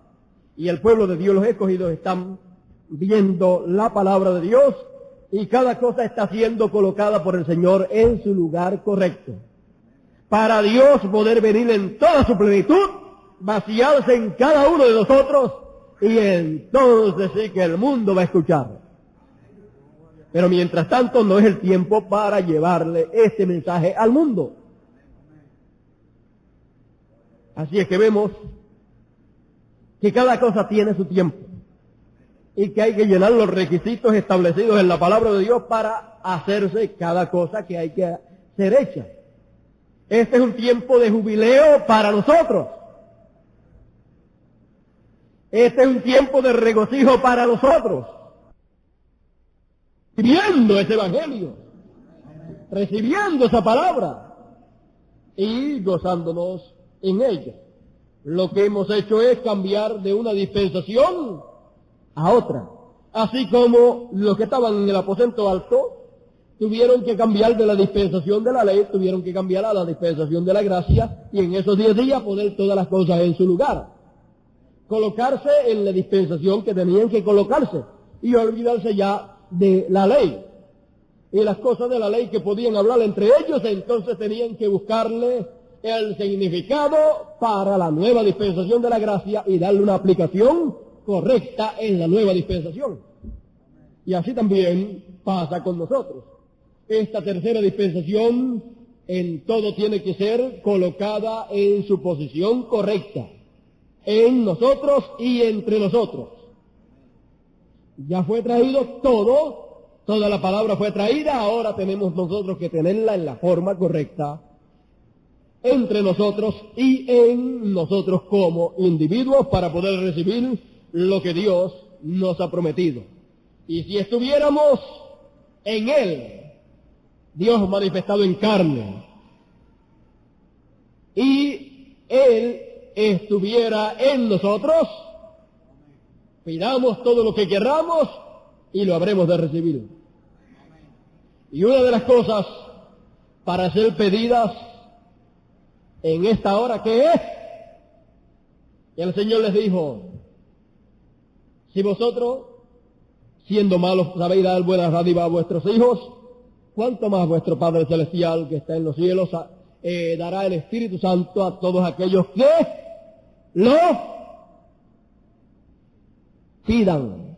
y el pueblo de Dios, los escogidos, están viendo la palabra de Dios y cada cosa está siendo colocada por el Señor en su lugar correcto. Para Dios poder venir en toda su plenitud, vaciarse en cada uno de nosotros, y entonces sí que el mundo va a escuchar. Pero mientras tanto no es el tiempo para llevarle este mensaje al mundo. Así es que vemos que cada cosa tiene su tiempo y que hay que llenar los requisitos establecidos en la palabra de Dios para hacerse cada cosa que hay que ser hecha. Este es un tiempo de jubileo para nosotros. Este es un tiempo de regocijo para nosotros. Recibiendo ese evangelio, recibiendo esa palabra y gozándonos en ella. Lo que hemos hecho es cambiar de una dispensación a otra. Así como los que estaban en el aposento alto tuvieron que cambiar de la dispensación de la ley, tuvieron que cambiar a la dispensación de la gracia, y en esos 10 días poner todas las cosas en su lugar. Colocarse en la dispensación que tenían que colocarse y olvidarse ya de la ley. Y las cosas de la ley que podían hablar entre ellos, entonces tenían que buscarle el significado para la nueva dispensación de la gracia y darle una aplicación correcta en la nueva dispensación. Y así también pasa con nosotros. Esta tercera dispensación en todo tiene que ser colocada en su posición correcta, en nosotros y entre nosotros. Ya fue traído todo Toda la palabra fue traída, ahora tenemos nosotros que tenerla en la forma correcta entre nosotros y en nosotros como individuos para poder recibir lo que Dios nos ha prometido. Y si estuviéramos en Él, Dios manifestado en carne, y Él estuviera en nosotros, pidamos todo lo que querramos y lo habremos de recibir. Y una de las cosas para ser pedidas en esta hora, ¿qué es? Y el Señor les dijo, si vosotros, siendo malos, sabéis dar buenas dádivas a vuestros hijos, ¿cuánto más vuestro Padre Celestial que está en los cielos dará el Espíritu Santo a todos aquellos que lo pidan?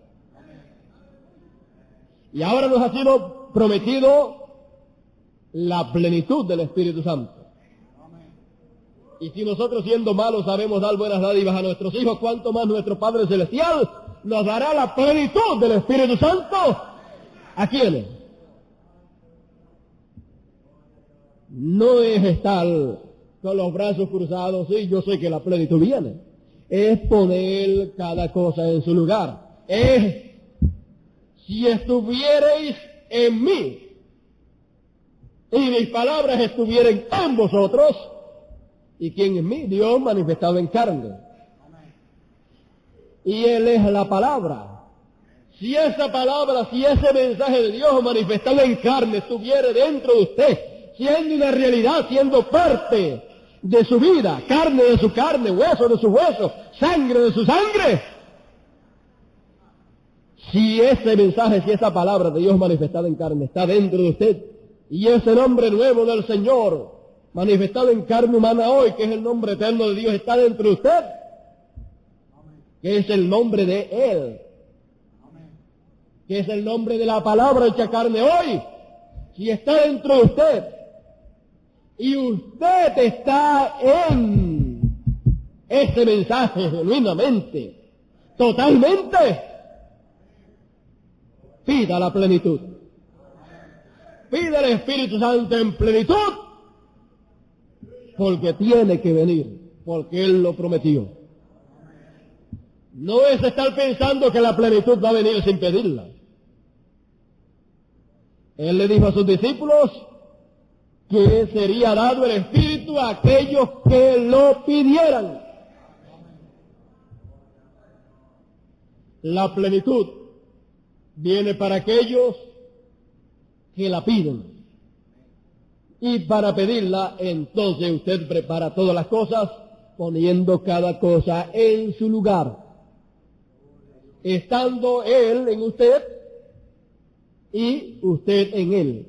Y ahora nos ha sido prometido la plenitud del Espíritu Santo. Y si nosotros siendo malos sabemos dar buenas dádivas a nuestros hijos, ¿cuánto más nuestro Padre Celestial nos dará la plenitud del Espíritu Santo? ¿A quiénes? No es estar con los brazos cruzados, sí, yo sé que la plenitud viene. Es poner cada cosa en su lugar. Es, si estuviereis en mí y mis palabras estuvieran en vosotros, ¿y quién es mí? Dios manifestado en carne. Y Él es la palabra. Si esa palabra, si ese mensaje de Dios manifestado en carne estuviera dentro de usted, siendo una realidad, siendo parte de su vida, carne de su carne, hueso de su hueso, sangre de su sangre, si ese mensaje, si esa palabra de Dios manifestada en carne está dentro de usted, y ese nombre nuevo del Señor manifestado en carne humana hoy, que es el nombre eterno de Dios, está dentro de usted, que es el nombre de Él, que es el nombre de la palabra hecha carne hoy, si está dentro de usted, y usted está en ese mensaje genuinamente, totalmente, pida la plenitud. Pida el Espíritu Santo en plenitud, porque tiene que venir, porque Él lo prometió. No es estar pensando que la plenitud va a venir sin pedirla. Él le dijo a sus discípulos que sería dado el Espíritu a aquellos que lo pidieran. La plenitud viene para aquellos que la piden. Y para pedirla, entonces usted prepara todas las cosas, poniendo cada cosa en su lugar. Estando Él en usted y usted en Él.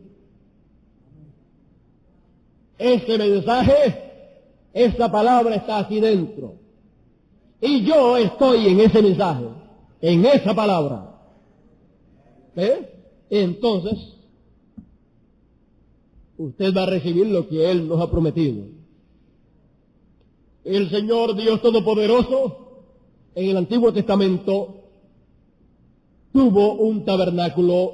Ese mensaje, esa palabra está aquí dentro. Y yo estoy en ese mensaje, en esa palabra. Entonces, usted va a recibir lo que Él nos ha prometido. El Señor Dios Todopoderoso, en el Antiguo Testamento, tuvo un tabernáculo,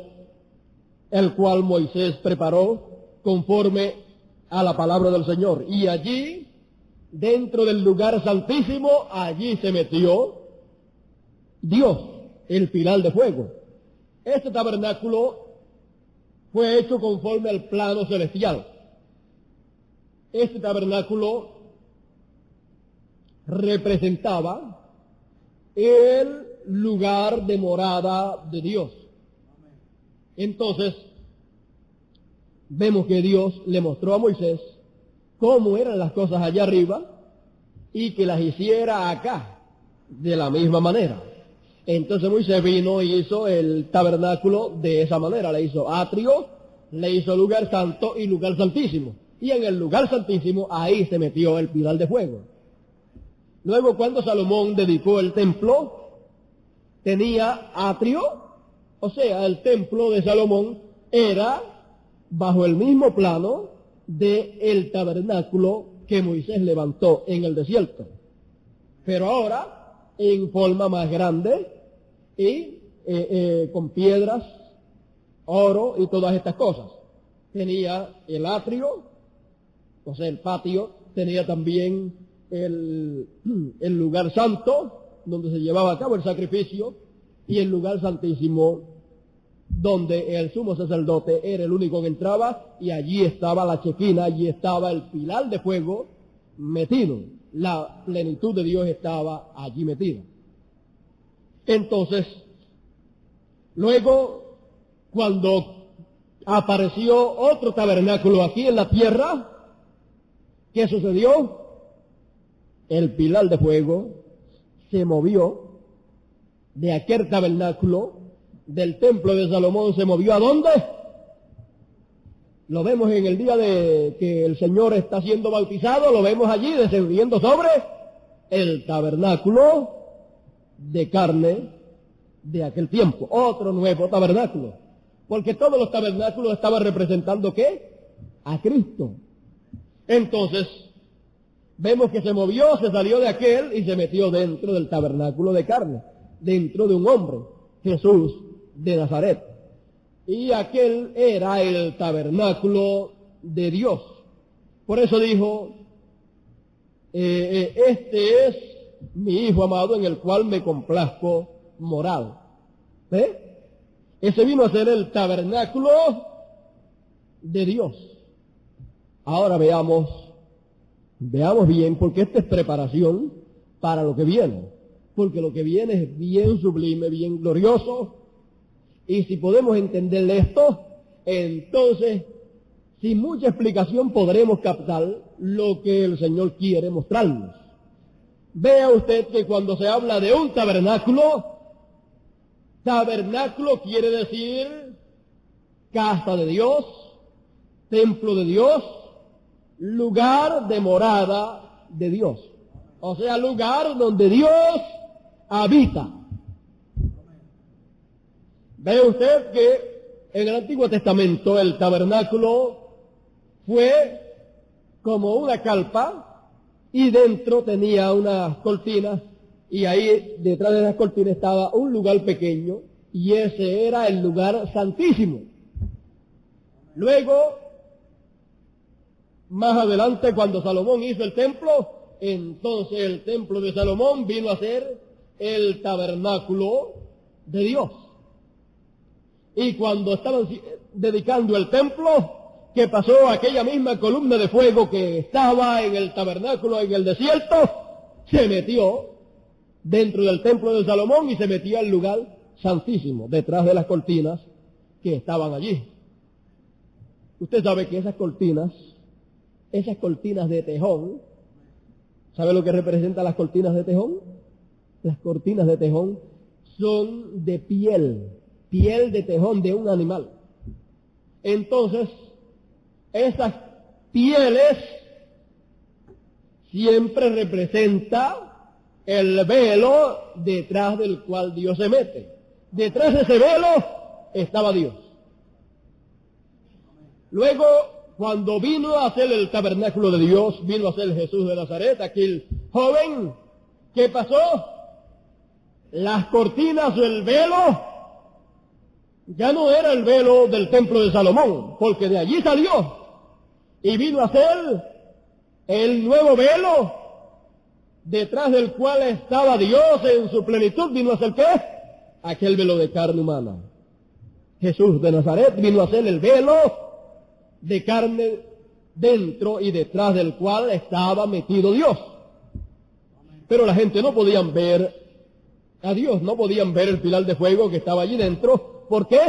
el cual Moisés preparó conforme a la palabra del Señor. Y allí, dentro del lugar santísimo, allí se metió Dios, el pilar de fuego. Este tabernáculo fue hecho conforme al plano celestial. Este tabernáculo representaba el lugar de morada de Dios. Entonces, vemos que Dios le mostró a Moisés cómo eran las cosas allá arriba y que las hiciera acá de la misma manera. Entonces Moisés vino y hizo el tabernáculo de esa manera. Le hizo atrio, le hizo lugar santo y lugar santísimo. Y en el lugar santísimo, ahí se metió el pilar de fuego. Luego, cuando Salomón dedicó el templo, tenía atrio, o sea, el templo de Salomón era bajo el mismo plano del tabernáculo que Moisés levantó en el desierto. Pero ahora, en forma más grande y con piedras, oro y todas estas cosas. Tenía el atrio, o sea, el patio, tenía también el lugar santo, donde se llevaba a cabo el sacrificio, y el lugar santísimo, donde el sumo sacerdote era el único que entraba, y allí estaba la chequina, allí estaba el pilar de fuego metido. La plenitud de Dios estaba allí metida. Entonces, luego, cuando apareció otro tabernáculo aquí en la tierra, ¿qué sucedió? El pilar de fuego se movió de aquel tabernáculo, del templo de Salomón, se movió ¿a dónde? Lo vemos en el día de que el Señor está siendo bautizado, lo vemos allí descendiendo sobre el tabernáculo de carne de aquel tiempo, otro nuevo tabernáculo, porque todos los tabernáculos estaban representando ¿qué? A Cristo. Entonces, vemos que se movió, se salió de aquel y se metió dentro del tabernáculo de carne, dentro de un hombre, Jesús de Nazaret. Y aquel era el tabernáculo de Dios. Por eso dijo, este es mi Hijo amado en el cual me complazco morar. Ese vino a ser el tabernáculo de Dios. Ahora veamos bien, porque esta es preparación para lo que viene. Porque lo que viene es bien sublime, bien glorioso. Y si podemos entender esto, entonces, sin mucha explicación podremos captar lo que el Señor quiere mostrarnos. Vea usted que cuando se habla de un tabernáculo quiere decir casa de Dios, templo de Dios, lugar de morada de Dios. O sea, lugar donde Dios habita. Ve usted que en el Antiguo Testamento el tabernáculo fue como una carpa y dentro tenía unas cortinas y ahí detrás de las cortinas estaba un lugar pequeño y ese era el lugar santísimo. Luego, más adelante cuando Salomón hizo el templo, entonces el templo de Salomón vino a ser el tabernáculo de Dios. Y cuando estaban dedicando el templo, ¿qué pasó? Aquella misma columna de fuego que estaba en el tabernáculo en el desierto, se metió dentro del templo de Salomón y se metió al lugar santísimo, detrás de las cortinas que estaban allí. Usted sabe que esas cortinas de tejón, ¿sabe lo que representan las cortinas de tejón? Las cortinas de tejón son de piel de tejón de un animal. Entonces, esas pieles siempre representa el velo detrás del cual Dios se mete. Detrás de ese velo estaba Dios. Luego, cuando vino a hacer el tabernáculo de Dios, vino a ser Jesús de Nazaret, aquel joven, ¿qué pasó? Las cortinas o el velo ya no era el velo del templo de Salomón, porque de allí salió y vino a ser el nuevo velo detrás del cual estaba Dios en su plenitud. ¿Vino a ser qué? Aquel velo de carne humana. Jesús de Nazaret vino a ser el velo de carne dentro y detrás del cual estaba metido Dios. Pero la gente no podían ver a Dios, no podían ver el pilar de fuego que estaba allí dentro. ¿Por qué?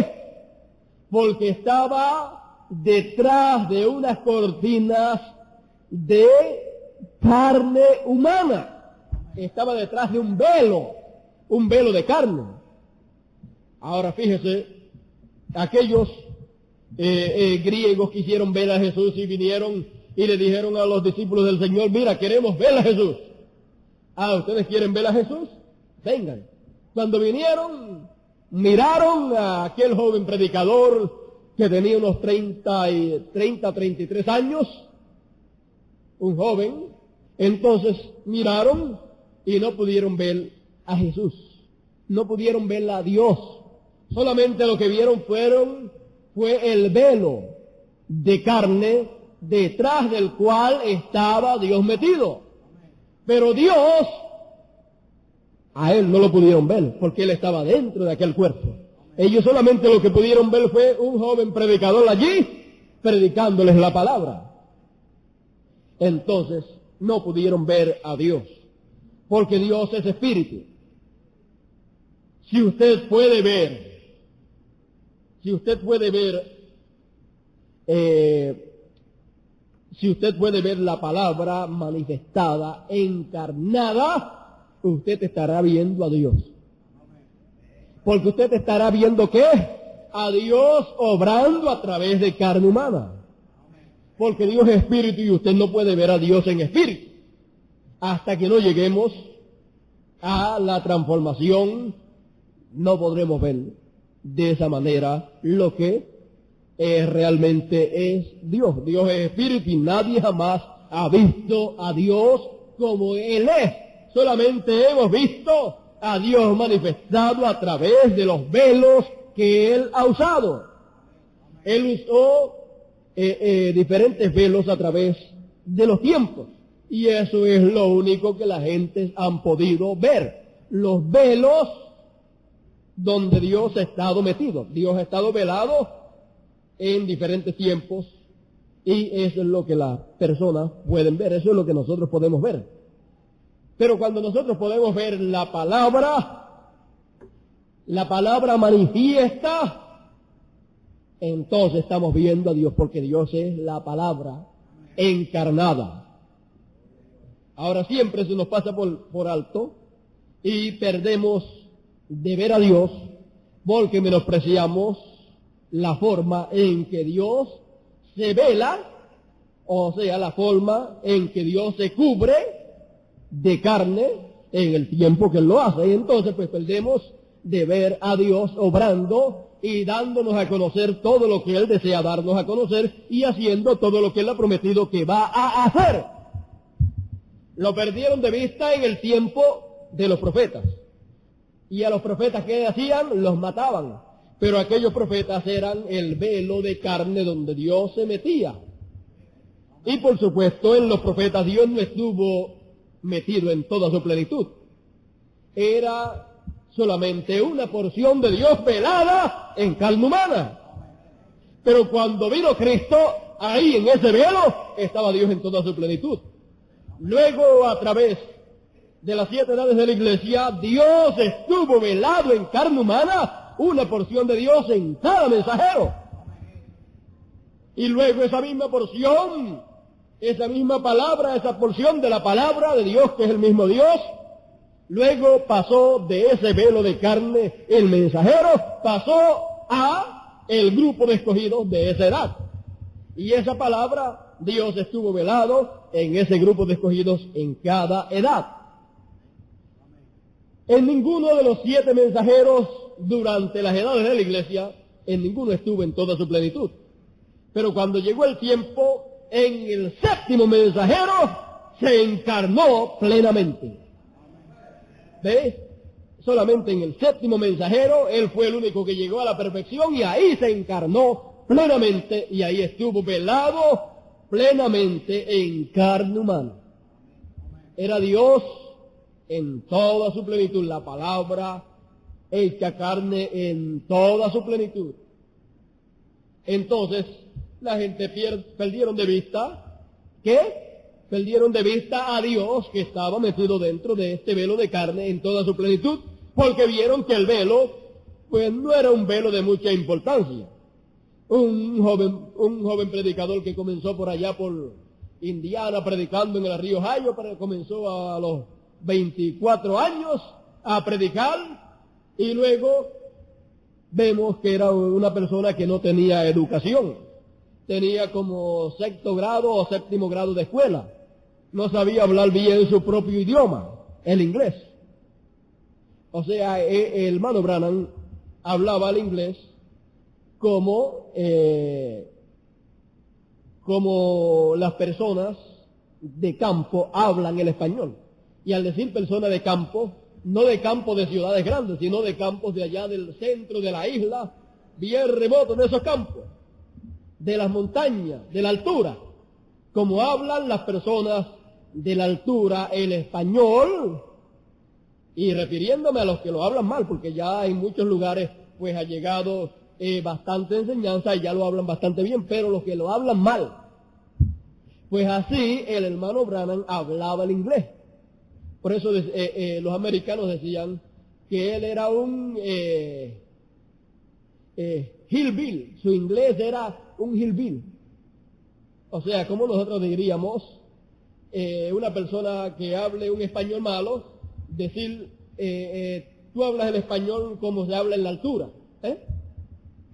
Porque estaba detrás de unas cortinas de carne humana. Estaba detrás de un velo de carne. Ahora fíjese, aquellos griegos quisieron ver a Jesús y vinieron y le dijeron a los discípulos del Señor, mira, queremos ver a Jesús. Ah, ¿ustedes quieren ver a Jesús? Vengan. Cuando vinieron, miraron a aquel joven predicador que tenía unos 33 años, un joven. Entonces miraron y no pudieron ver a Jesús, no pudieron ver a Dios. Solamente lo que vieron fueron fue el velo de carne detrás del cual estaba Dios metido. Pero Dios, a él no lo pudieron ver, porque él estaba dentro de aquel cuerpo. Ellos solamente lo que pudieron ver fue un joven predicador allí, predicándoles la palabra. Entonces, no pudieron ver a Dios, porque Dios es espíritu. Si usted puede ver la palabra manifestada, encarnada, usted estará viendo a Dios. Porque usted estará viendo ¿qué? A Dios obrando a través de carne humana. Porque Dios es espíritu y usted no puede ver a Dios en espíritu. Hasta que no lleguemos a la transformación, no podremos ver de esa manera lo que realmente es Dios. Dios es espíritu y nadie jamás ha visto a Dios como Él es. Solamente hemos visto a Dios manifestado a través de los velos que Él ha usado. Él usó diferentes velos a través de los tiempos. Y eso es lo único que la gente han podido ver. Los velos donde Dios ha estado metido. Dios ha estado velado en diferentes tiempos y eso es lo que las personas pueden ver. Eso es lo que nosotros podemos ver. Pero cuando nosotros podemos ver la palabra manifiesta, entonces estamos viendo a Dios, porque Dios es la palabra encarnada. Ahora siempre se nos pasa por alto y perdemos de ver a Dios porque menospreciamos la forma en que Dios se vela, o sea, la forma en que Dios se cubre de carne en el tiempo que Él lo hace. Y entonces pues perdemos de ver a Dios obrando y dándonos a conocer todo lo que Él desea darnos a conocer y haciendo todo lo que Él ha prometido que va a hacer. Lo perdieron de vista en el tiempo de los profetas. Y a los profetas que hacían, los mataban. Pero aquellos profetas eran el velo de carne donde Dios se metía. Y por supuesto, en los profetas Dios no estuvo metido en toda su plenitud. Era solamente una porción de Dios velada en carne humana. Pero cuando vino Cristo, ahí en ese velo estaba Dios en toda su plenitud. Luego, a través de las 7 edades de la iglesia, Dios estuvo velado en carne humana, una porción de Dios en cada mensajero. Y luego esa misma porción, esa misma palabra, esa porción de la palabra de Dios, que es el mismo Dios, luego pasó de ese velo de carne, el mensajero, pasó a el grupo de escogidos de esa edad. Y esa palabra, Dios estuvo velado en ese grupo de escogidos en cada edad. En ninguno de los 7 mensajeros durante las edades de la iglesia, en ninguno estuvo en toda su plenitud. Pero cuando llegó el tiempo, en el 7º mensajero se encarnó plenamente. ¿Ves? Solamente en el 7º mensajero, él fue el único que llegó a la perfección y ahí se encarnó plenamente y ahí estuvo velado plenamente en carne humana. Era Dios en toda su plenitud, la palabra hecha carne en toda su plenitud. Entonces, la gente perdieron de vista, ¿qué? Perdieron de vista a Dios que estaba metido dentro de este velo de carne en toda su plenitud, porque vieron que el velo, pues no era un velo de mucha importancia. Un joven predicador que comenzó por allá por Indiana predicando en el río Ohio, comenzó a los 24 años a predicar y luego vemos que era una persona que no tenía educación, tenía como 6º grado o 7º grado de escuela, no sabía hablar bien su propio idioma, el inglés. O sea, el hermano Branham hablaba el inglés como las personas de campo hablan el español. Y al decir persona de campo, no de campo de ciudades grandes, sino de campos de allá del centro de la isla, bien remotos de esos campos, de las montañas, de la altura, como hablan las personas de la altura el español, y refiriéndome a los que lo hablan mal, porque ya en muchos lugares pues ha llegado bastante enseñanza y ya lo hablan bastante bien, pero los que lo hablan mal, pues así el hermano Branham hablaba el inglés. Por eso los americanos decían que él era un hillbill, su inglés era un hillbill. O sea, como nosotros diríamos, una persona que hable un español malo, decir, tú hablas el español como se habla en la altura,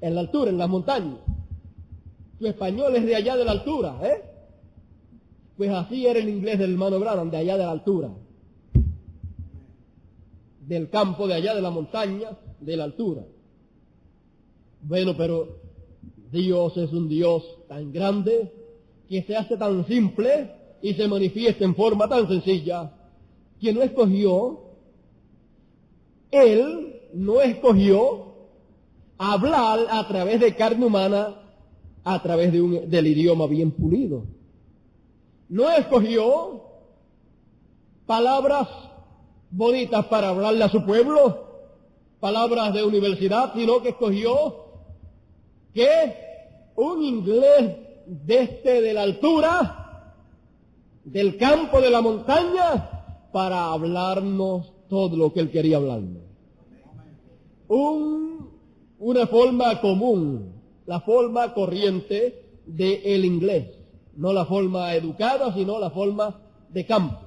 en la altura, en las montañas. Tu español es de allá de la altura, Pues así era el inglés del hermano Branham, de allá de la altura. Del campo, de allá de la montaña, de la altura. Bueno, pero Dios es un Dios tan grande que se hace tan simple y se manifiesta en forma tan sencilla que no escogió, Él no escogió hablar a través de carne humana, a través del idioma bien pulido. No escogió palabras bonitas para hablarle a su pueblo, palabras de universidad, sino que escogió un inglés de la altura, del campo, de la montaña, para hablarnos todo lo que él quería hablarnos. Una forma común, la forma corriente del inglés, no la forma educada, sino la forma de campo.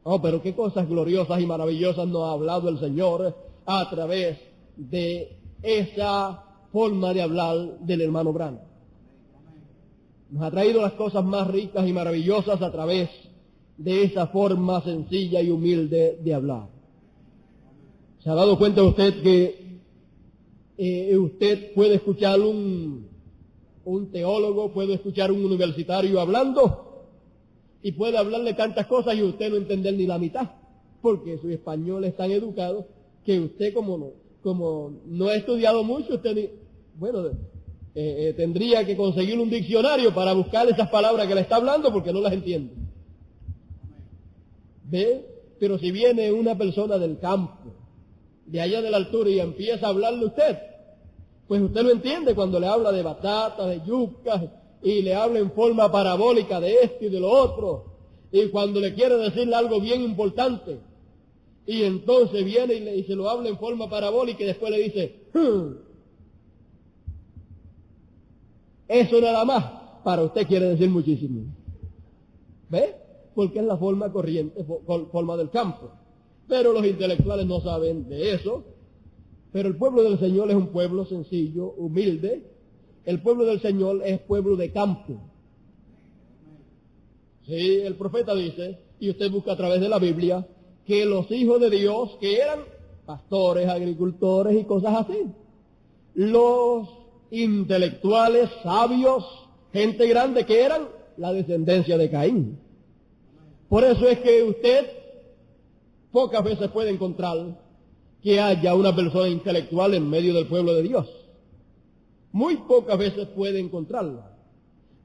Oh, pero qué cosas gloriosas y maravillosas nos ha hablado el Señor a través de esa forma de hablar del hermano Branham. Nos ha traído las cosas más ricas y maravillosas a través de esa forma sencilla y humilde de hablar. ¿Se ha dado cuenta usted que usted puede escuchar un teólogo, puede escuchar un universitario hablando y puede hablarle tantas cosas y usted no entender ni la mitad? Porque su español es tan educado que usted como no ha estudiado mucho, usted tendría que conseguir un diccionario para buscar esas palabras que le está hablando porque no las entiende. ¿Ve? Pero si viene una persona del campo, de allá de la altura, y empieza a hablarle a usted, pues usted lo entiende cuando le habla de batatas, de yucas, y le habla en forma parabólica de esto y de lo otro, y cuando le quiere decirle algo bien importante, y entonces viene y se lo habla en forma parabólica y después le dice, eso nada más, para usted quiere decir muchísimo. ¿Ve? Porque es la forma corriente, forma del campo. Pero los intelectuales no saben de eso. Pero el pueblo del Señor es un pueblo sencillo, humilde. El pueblo del Señor es pueblo de campo. Sí, el profeta dice, y usted busca a través de la Biblia, que los hijos de Dios, que eran pastores, agricultores y cosas así, los intelectuales, sabios, gente grande, que eran la descendencia de Caín. Por eso es que usted pocas veces puede encontrar que haya una persona intelectual en medio del pueblo de Dios. Muy pocas veces puede encontrarla.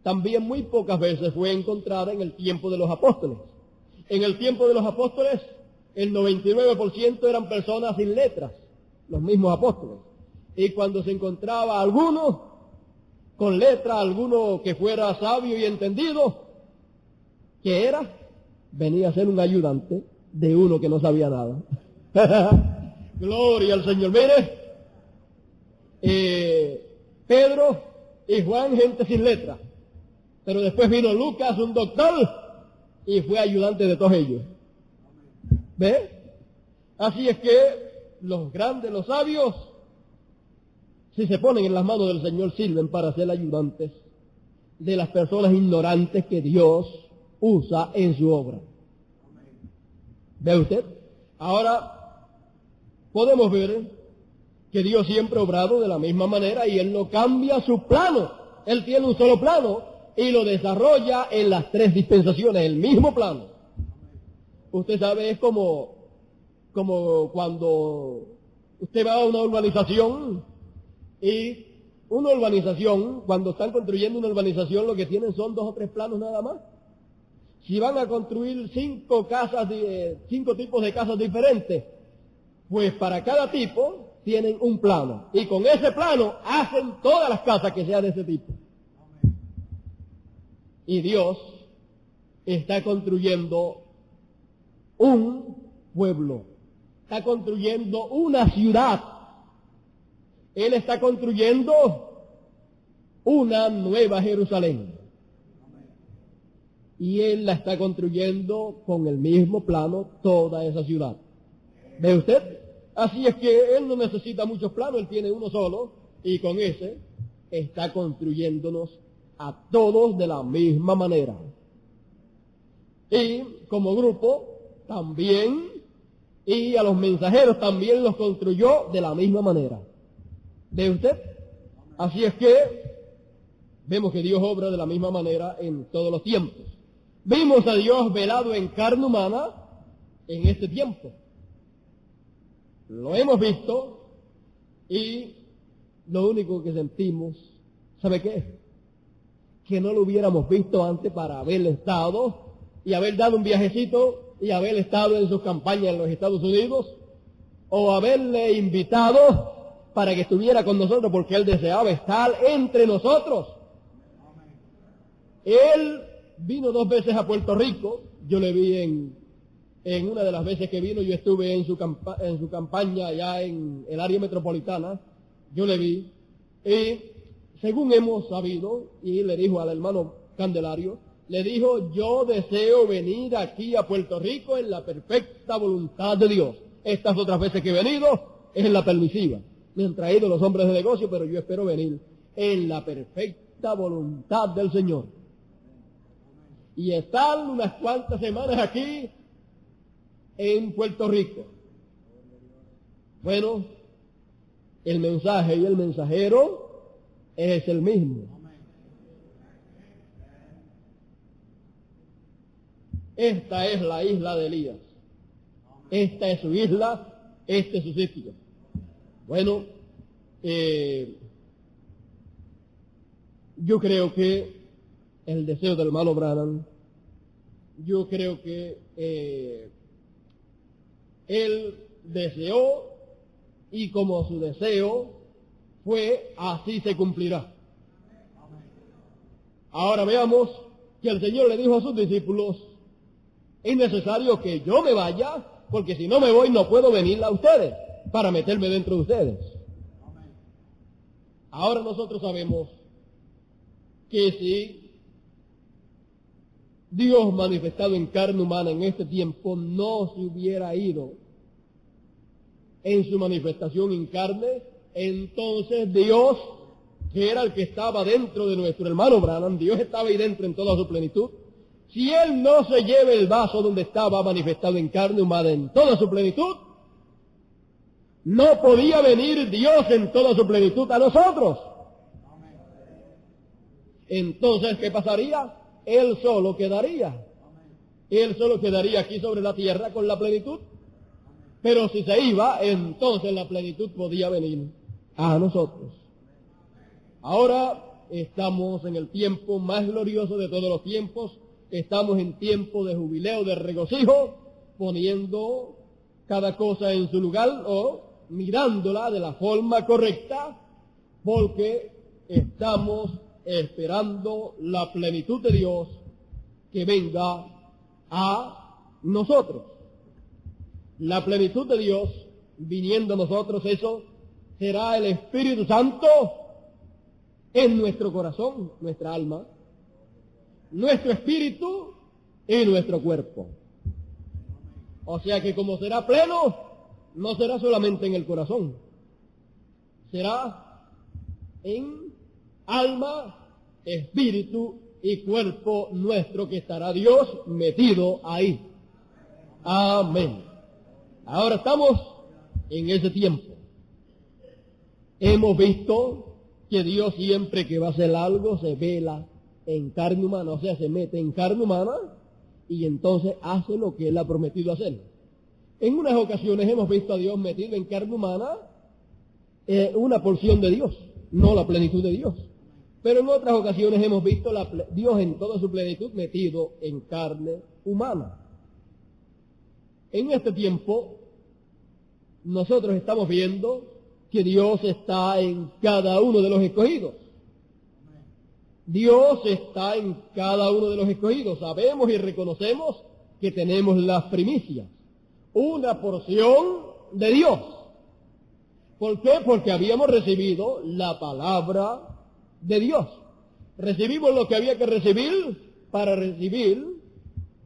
También muy pocas veces fue encontrada en el tiempo de los apóstoles. En el tiempo de los apóstoles, el 99% eran personas sin letras, los mismos apóstoles. Y cuando se encontraba alguno con letra, alguno que fuera sabio y entendido, ¿qué era? Venía a ser un ayudante de uno que no sabía nada. Gloria al Señor. Mire, Pedro y Juan, gente sin letra. Pero después vino Lucas, un doctor, y fue ayudante de todos ellos. ¿Ve? Así es que los grandes, los sabios, si se ponen en las manos del Señor, sirven para ser ayudantes de las personas ignorantes que Dios usa en su obra. ¿Ve usted? Ahora, podemos ver que Dios siempre ha obrado de la misma manera y Él no cambia su plano. Él tiene un solo plano y lo desarrolla en las tres dispensaciones, el mismo plano. Usted sabe, es como cuando usted va a una urbanización Y una urbanización, cuando están construyendo una urbanización, lo que tienen son 2 o 3 planos nada más. Si van a construir 5 tipos de casas diferentes, pues para cada tipo tienen un plano. Y con ese plano hacen todas las casas que sean de ese tipo. Y Dios está construyendo un pueblo, está construyendo una ciudad. Él está construyendo una nueva Jerusalén. Y Él la está construyendo con el mismo plano toda esa ciudad. ¿Ve usted? Así es que Él no necesita muchos planos, Él tiene uno solo, y con ese está construyéndonos a todos de la misma manera. Y como grupo también, y a los mensajeros también los construyó de la misma manera. ¿Ve usted? Así es que vemos que Dios obra de la misma manera en todos los tiempos. Vimos a Dios velado en carne humana en este tiempo. Lo hemos visto y lo único que sentimos, ¿sabe qué? Que no lo hubiéramos visto antes para haber estado y haber dado un viajecito y haber estado en sus campañas en los Estados Unidos, o haberle invitado para que estuviera con nosotros porque Él deseaba estar entre nosotros. Él vino 2 veces a Puerto Rico. Yo le vi en una de las veces que vino. Yo estuve en su campaña allá en el área metropolitana. Yo le vi. Y según hemos sabido, y le dijo al hermano Candelario, le dijo: yo deseo venir aquí a Puerto Rico en la perfecta voluntad de Dios. Estas otras veces que he venido es en la permisiva. Me han traído los hombres de negocio, pero yo espero venir en la perfecta voluntad del Señor. Y estar unas cuantas semanas aquí en Puerto Rico. Bueno, el mensaje y el mensajero es el mismo. Esta es la isla de Elías. Esta es su isla, este es su sitio. Bueno, yo creo que el deseo del hermano Branham, yo creo que él deseó, y como su deseo fue, así se cumplirá. Ahora veamos que el Señor le dijo a sus discípulos: es necesario que yo me vaya, porque si no me voy no puedo venir a ustedes, para meterme dentro de ustedes. Ahora nosotros sabemos que si Dios manifestado en carne humana en este tiempo no se hubiera ido en su manifestación en carne, entonces Dios, que era el que estaba dentro de nuestro hermano Branham, Dios estaba ahí dentro en toda su plenitud. Si Él no se lleva el vaso donde estaba manifestado en carne humana en toda su plenitud, no podía venir Dios en toda su plenitud a nosotros. Entonces, ¿qué pasaría? Él solo quedaría. Él solo quedaría aquí sobre la tierra con la plenitud. Pero si se iba, entonces la plenitud podía venir a nosotros. Ahora estamos en el tiempo más glorioso de todos los tiempos. Estamos en tiempo de jubileo, de regocijo, poniendo cada cosa en su lugar o mirándola de la forma correcta, porque estamos esperando la plenitud de Dios que venga a nosotros. La plenitud de Dios viniendo a nosotros, eso será el Espíritu Santo en nuestro corazón, nuestra alma, nuestro espíritu y nuestro cuerpo. O sea que como será pleno, no será solamente en el corazón, será en alma, espíritu y cuerpo nuestro, que estará Dios metido ahí. Amén. Ahora estamos en ese tiempo. Hemos visto que Dios siempre que va a hacer algo se vela en carne humana, o sea, se mete en carne humana y entonces hace lo que Él ha prometido hacer. En unas ocasiones hemos visto a Dios metido en carne humana una porción de Dios, no la plenitud de Dios. Pero en otras ocasiones hemos visto Dios en toda su plenitud metido en carne humana. En este tiempo, nosotros estamos viendo que Dios está en cada uno de los escogidos. Dios está en cada uno de los escogidos. Sabemos y reconocemos que tenemos las primicias, una porción de Dios. ¿Por qué? Porque habíamos recibido la palabra de Dios. Recibimos lo que había que recibir para recibir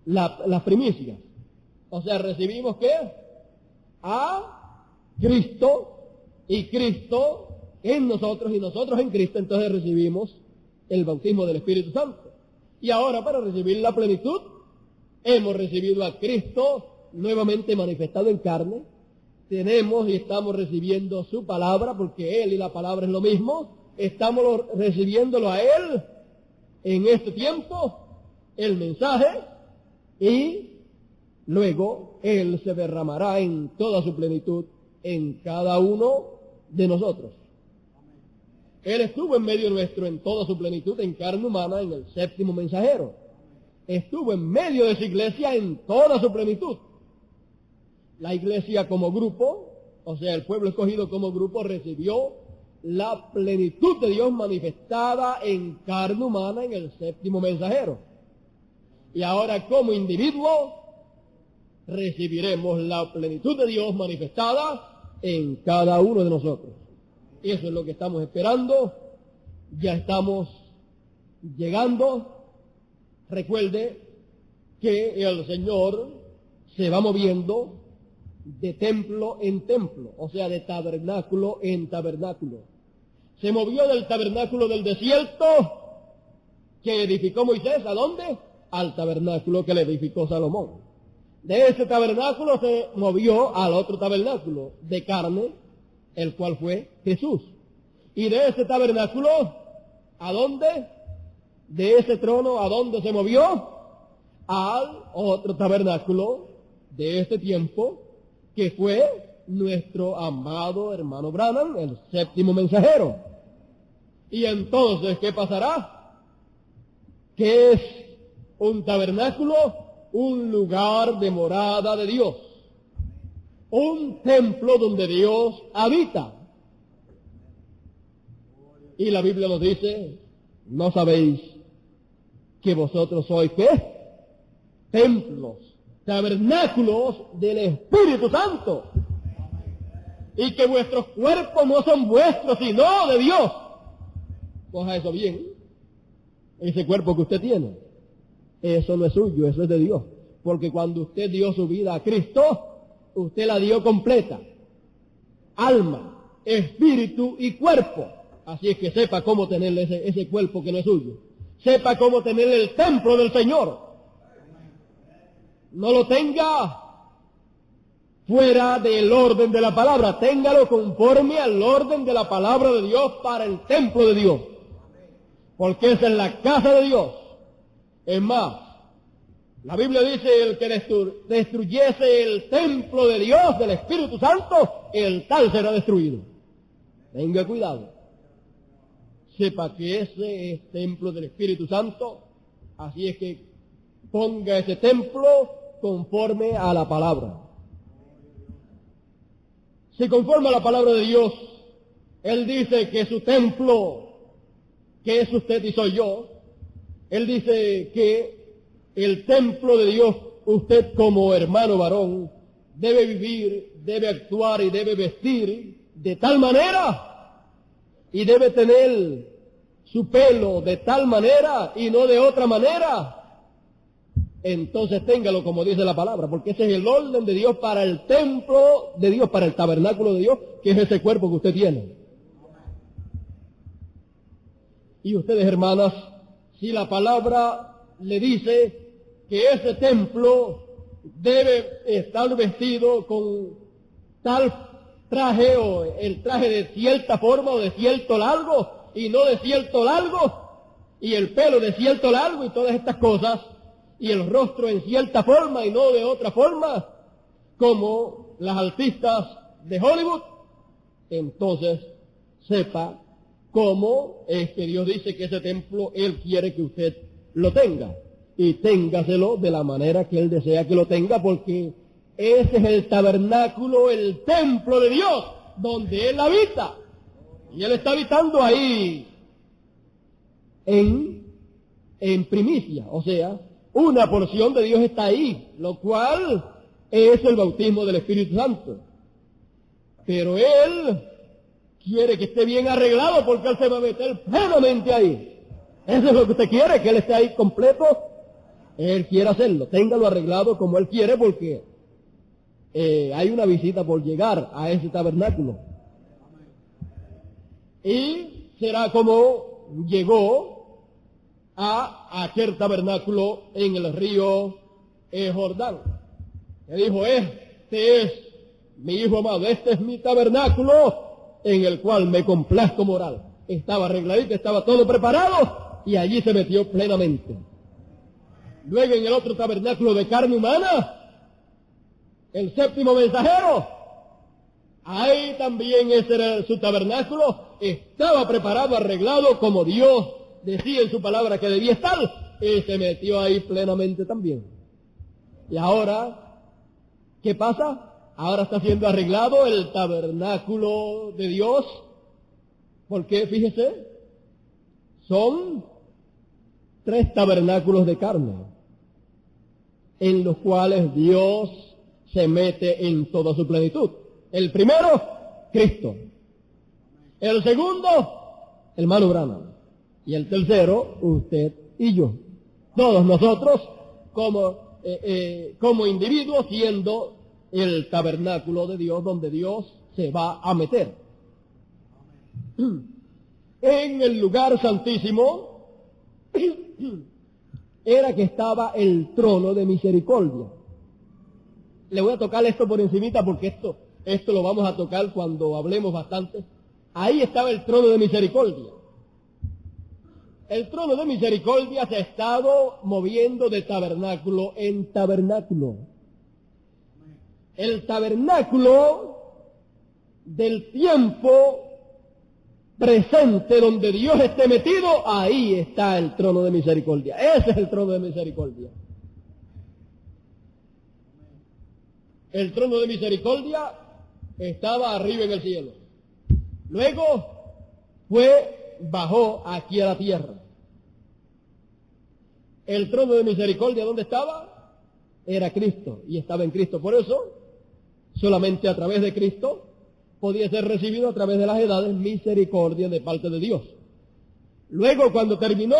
las primicias. O sea, recibimos ¿qué? A Cristo, y Cristo en nosotros y nosotros en Cristo. Entonces recibimos el bautismo del Espíritu Santo. Y ahora, para recibir la plenitud, hemos recibido a Cristo nuevamente manifestado en carne. Tenemos y estamos recibiendo su palabra, porque Él y la palabra es lo mismo. Estamos recibiéndolo a Él en este tiempo, el mensaje, y luego Él se derramará en toda su plenitud en cada uno de nosotros. Él estuvo en medio nuestro en toda su plenitud en carne humana en el séptimo mensajero. Estuvo en medio de su iglesia en toda su plenitud. La iglesia como grupo, o sea, el pueblo escogido como grupo, recibió la plenitud de Dios manifestada en carne humana en el séptimo mensajero. Y ahora como individuo recibiremos la plenitud de Dios manifestada en cada uno de nosotros. Eso es lo que estamos esperando. Ya estamos llegando. Recuerde que el Señor se va moviendo de templo en templo, o sea, de tabernáculo en tabernáculo. Se movió del tabernáculo del desierto que edificó Moisés, ¿a dónde? Al tabernáculo que le edificó Salomón. De ese tabernáculo se movió al otro tabernáculo de carne, el cual fue Jesús. Y de ese tabernáculo, ¿a dónde? De ese trono, ¿a dónde se movió? Al otro tabernáculo de este tiempo, que fue nuestro amado hermano Branham, el séptimo mensajero. Y entonces, ¿qué pasará? Que es un tabernáculo, un lugar de morada de Dios, un templo donde Dios habita. Y la Biblia nos dice, ¿no sabéis que vosotros sois qué? Templos, tabernáculos del Espíritu Santo. Y que vuestros cuerpos no son vuestros, sino de Dios. Coja eso bien. Ese cuerpo que usted tiene, eso no es suyo, eso es de Dios. Porque cuando usted dio su vida a Cristo, usted la dio completa. Alma, espíritu y cuerpo. Así es que sepa cómo tener ese cuerpo que no es suyo. Sepa cómo tener el templo del Señor. No lo tenga fuera del orden de la palabra. Téngalo conforme al orden de la palabra de Dios para el templo de Dios. Porque esa es la casa de Dios. Es más, la Biblia dice, el que destruyese el templo de Dios, del Espíritu Santo, el tal será destruido. Tenga cuidado. Sepa que ese es templo del Espíritu Santo, así es que ponga ese templo conforme a la palabra. Si conforme a la palabra de Dios, Él dice que su templo, que es usted y soy yo, Él dice que el templo de Dios, usted como hermano varón, debe vivir, debe actuar y debe vestir de tal manera, y debe tener su pelo de tal manera y no de otra manera. Entonces téngalo como dice la palabra, porque ese es el orden de Dios para el templo de Dios, para el tabernáculo de Dios, que es ese cuerpo que usted tiene. Y ustedes, hermanas, si la palabra le dice que ese templo debe estar vestido con tal traje o el traje de cierta forma o de cierto largo y no de cierto largo, y el pelo de cierto largo y todas estas cosas, y el rostro en cierta forma y no de otra forma, como las artistas de Hollywood, entonces sepa cómo es que Dios dice que ese templo Él quiere que usted lo tenga. Y téngaselo de la manera que Él desea que lo tenga, porque ese es el tabernáculo, el templo de Dios, donde Él habita. Y Él está habitando ahí en primicia, o sea, una porción de Dios está ahí, lo cual es el bautismo del Espíritu Santo. Pero Él quiere que esté bien arreglado porque Él se va a meter plenamente ahí. Eso es lo que usted quiere, que Él esté ahí completo. Él quiere hacerlo, téngalo arreglado como Él quiere, porque hay una visita por llegar a ese tabernáculo. Y será como llegó a aquel tabernáculo en el río Jordán. Le dijo, este es mi hijo amado, este es mi tabernáculo en el cual me complazco morar. Estaba arregladito, estaba todo preparado y allí se metió plenamente. Luego en el otro tabernáculo de carne humana, el séptimo mensajero, ahí también ese era su tabernáculo, estaba preparado, arreglado como Dios decía en su palabra que debía estar, y se metió ahí plenamente también. Y ahora, ¿qué pasa? Ahora está siendo arreglado el tabernáculo de Dios, porque fíjese, son 3 tabernáculos de carne, en los cuales Dios se mete en toda su plenitud. El primero, Cristo. El segundo, hermano Branham. Y el tercero, usted y yo. Todos nosotros como individuos siendo el tabernáculo de Dios donde Dios se va a meter. En el lugar santísimo era que estaba el trono de misericordia. Le voy a tocar esto por encimita porque esto lo vamos a tocar cuando hablemos bastante. Ahí estaba el trono de misericordia. El trono de misericordia se ha estado moviendo de tabernáculo en tabernáculo. El tabernáculo del tiempo presente donde Dios esté metido, ahí está el trono de misericordia. Ese es el trono de misericordia. El trono de misericordia estaba arriba en el cielo. Luego bajó aquí a la tierra. El trono de misericordia, ¿dónde estaba? Era Cristo, y estaba en Cristo. Por eso, solamente a través de Cristo podía ser recibido a través de las edades misericordia de parte de Dios. Luego, cuando terminó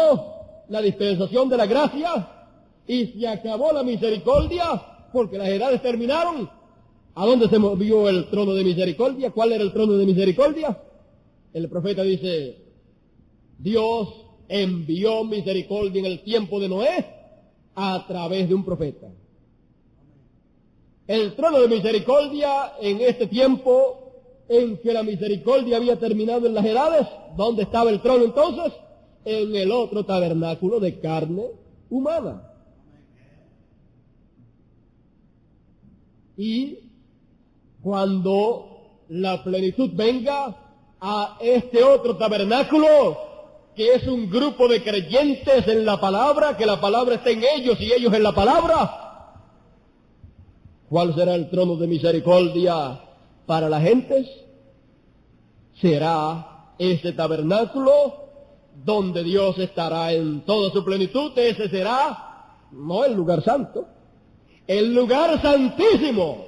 la dispensación de la gracia y se acabó la misericordia, porque las edades terminaron, ¿a dónde se movió el trono de misericordia? ¿Cuál era el trono de misericordia? El profeta dice, Dios envió misericordia en el tiempo de Noé a través de un profeta. El trono de misericordia en este tiempo en que la misericordia había terminado en las edades, ¿dónde estaba el trono entonces? En el otro tabernáculo de carne humana. Y cuando la plenitud venga a este otro tabernáculo, que es un grupo de creyentes en la palabra, que la palabra está en ellos y ellos en la palabra, ¿cuál será el trono de misericordia para las gentes? Será ese tabernáculo donde Dios estará en toda su plenitud. Ese será, no el lugar santo, el lugar santísimo.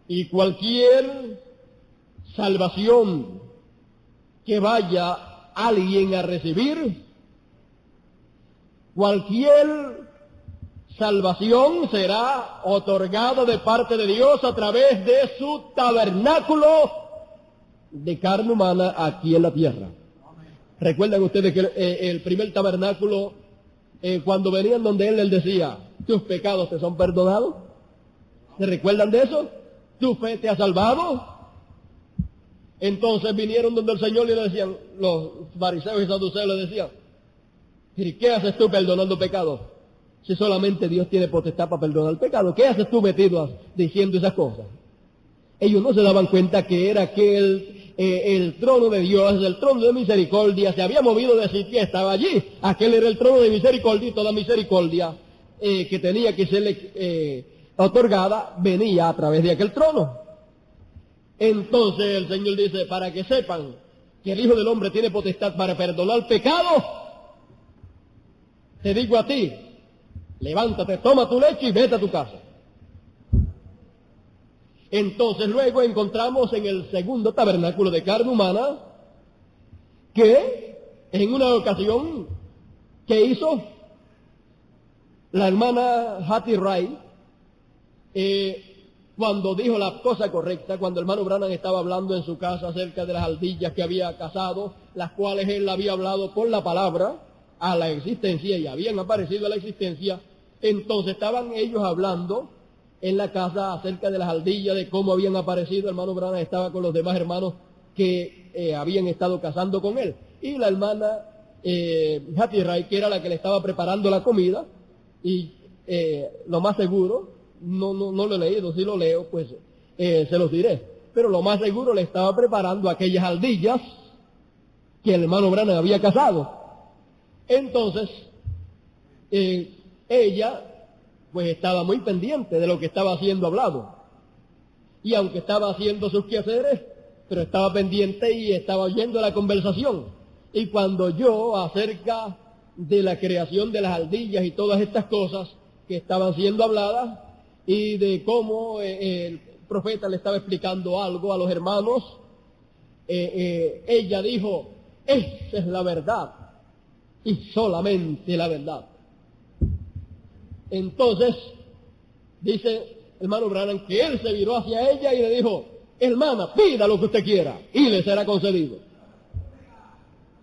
Y cualquier salvación que vaya alguien a recibir, cualquier salvación será otorgada de parte de Dios a través de su tabernáculo de carne humana aquí en la tierra. ¿Recuerdan ustedes que el primer tabernáculo, cuando venían donde él decía, tus pecados te son perdonados? ¿Se recuerdan de eso? ¿Tu fe te ha salvado? Entonces vinieron donde el Señor y le decían, los fariseos y saduceos le decían, ¿y qué haces tú perdonando pecados? Si solamente Dios tiene potestad para perdonar el pecado, ¿qué haces tú metido diciendo esas cosas? Ellos no se daban cuenta que era aquel, el trono de Dios, el trono de misericordia, se había movido de sitio, estaba allí. Aquel era el trono de misericordia y toda misericordia que tenía que serle otorgada venía a través de aquel trono. Entonces el Señor dice, para que sepan que el Hijo del Hombre tiene potestad para perdonar pecados, te digo a ti, levántate, toma tu lecho y vete a tu casa. Entonces luego encontramos en el segundo tabernáculo de carne humana que en una ocasión que hizo la hermana Hattie Wright, cuando dijo la cosa correcta, cuando el hermano Branham estaba hablando en su casa acerca de las ardillas que había cazado, las cuales él había hablado por la palabra a la existencia y habían aparecido a la existencia, entonces estaban ellos hablando en la casa acerca de las ardillas, de cómo habían aparecido. El hermano Branham estaba con los demás hermanos que habían estado cazando con él. Y la hermana Hattie Wright, que era la que le estaba preparando la comida, y lo más seguro, no lo he leído, si lo leo, pues se los diré. Pero lo más seguro le estaba preparando aquellas ardillas que el hermano Branham había cazado. Entonces, ella pues estaba muy pendiente de lo que estaba siendo hablado. Y aunque estaba haciendo sus quehaceres, pero estaba pendiente y estaba oyendo la conversación. Y cuando oyó acerca de la creación de las ardillas y todas estas cosas que estaban siendo habladas, y de cómo el profeta le estaba explicando algo a los hermanos, ella dijo, esa es la verdad, y solamente la verdad. Entonces, dice el hermano Branham que él se viró hacia ella y le dijo, hermana, pida lo que usted quiera, y le será concedido.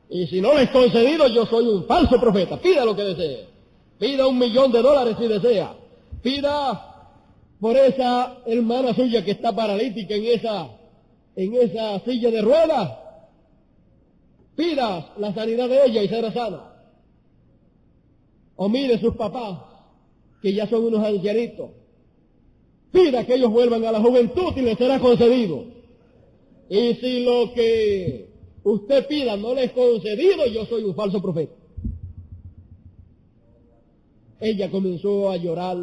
Y si no le es concedido, yo soy un falso profeta, pida lo que desee. Pida $1,000,000 si desea. Pida por esa hermana suya que está paralítica en esa silla de ruedas. Pida la sanidad de ella y será sana. O mire sus papás, que ya son unos ancianitos. Pida que ellos vuelvan a la juventud y les será concedido. Y si lo que usted pida no le es concedido, yo soy un falso profeta. Ella comenzó a llorar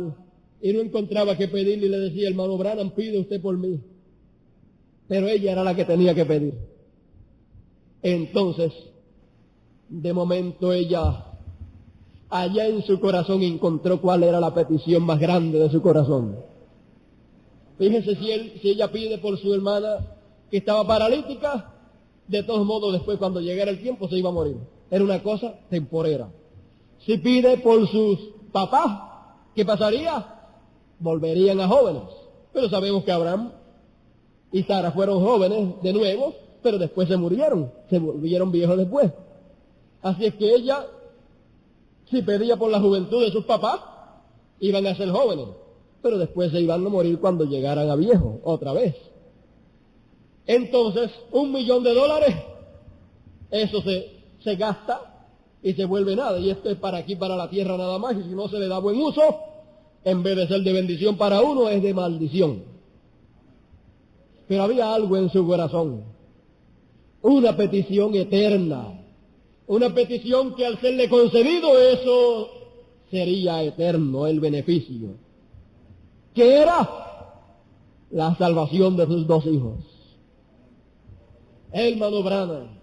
y no encontraba qué pedirle y le decía, hermano Branham, pide usted por mí. Pero ella era la que tenía que pedir. Entonces, de momento ella, allá en su corazón, encontró cuál era la petición más grande de su corazón. Fíjese, si ella pide por su hermana que estaba paralítica, de todos modos después cuando llegara el tiempo se iba a morir. Era una cosa temporera. Si pide por sus papás, ¿qué pasaría? Volverían a jóvenes. Pero sabemos que Abraham y Sara fueron jóvenes de nuevo, pero después se murieron, se volvieron viejos después. Así es que ella, si pedía por la juventud de sus papás, iban a ser jóvenes, pero después se iban a morir cuando llegaran a viejos, otra vez. Entonces, $1,000,000, eso se gasta y se vuelve nada. Y esto es para aquí, para la tierra nada más, y si no se le da buen uso, en vez de ser de bendición para uno, es de maldición. Pero había algo en su corazón, una petición eterna, una petición que al serle concedido, eso sería eterno, el beneficio, que era la salvación de sus 2 hijos. Hermano Branham,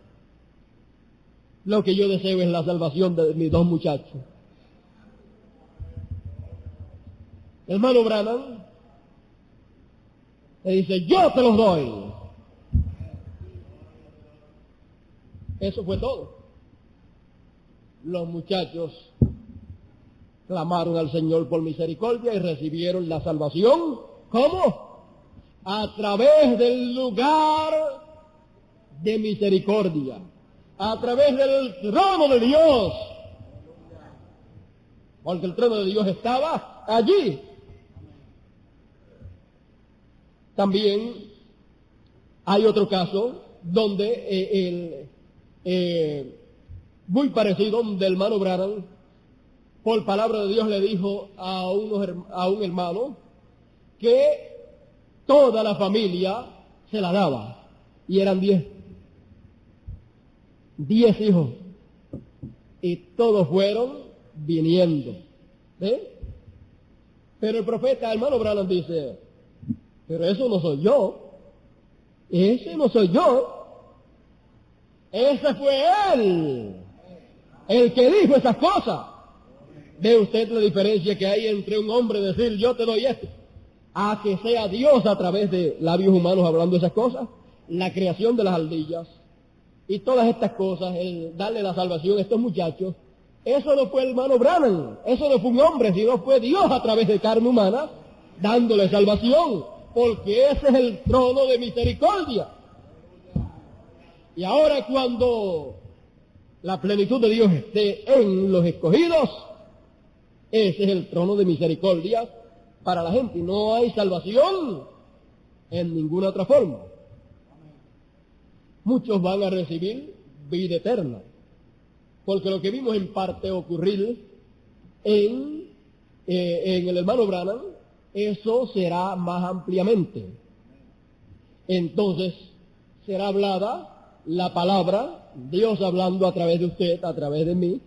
lo que yo deseo es la salvación de mis 2 muchachos. Hermano Branham le dice, yo te los doy. Eso fue todo. Los muchachos clamaron al Señor por misericordia y recibieron la salvación. ¿Cómo? A través del lugar de misericordia, a través del trono de Dios, porque el trono de Dios estaba allí. También hay otro caso donde muy parecido, donde el hermano Branham por palabra de Dios, le dijo a un hermano que toda la familia se la daba, y eran 10 hijos, y todos fueron viniendo. Pero el profeta, hermano Branham, dice, pero eso no soy yo, ese no soy yo, ese fue él, el que dijo esas cosas. ¿Ve usted la diferencia que hay entre un hombre decir yo te doy esto, a que sea Dios a través de labios humanos hablando esas cosas? La creación de las ardillas y todas estas cosas, el darle la salvación a estos muchachos, eso no fue el hermano Branham, eso no fue un hombre, sino fue Dios a través de carne humana dándole salvación, porque ese es el trono de misericordia. Y ahora, cuando la plenitud de Dios esté en los escogidos, ese es el trono de misericordia para la gente. No hay salvación en ninguna otra forma. Muchos van a recibir vida eterna, porque lo que vimos en parte ocurrir en el hermano Branham, eso será más ampliamente. Entonces será hablada la palabra, Dios hablando a través de usted, a través de mí,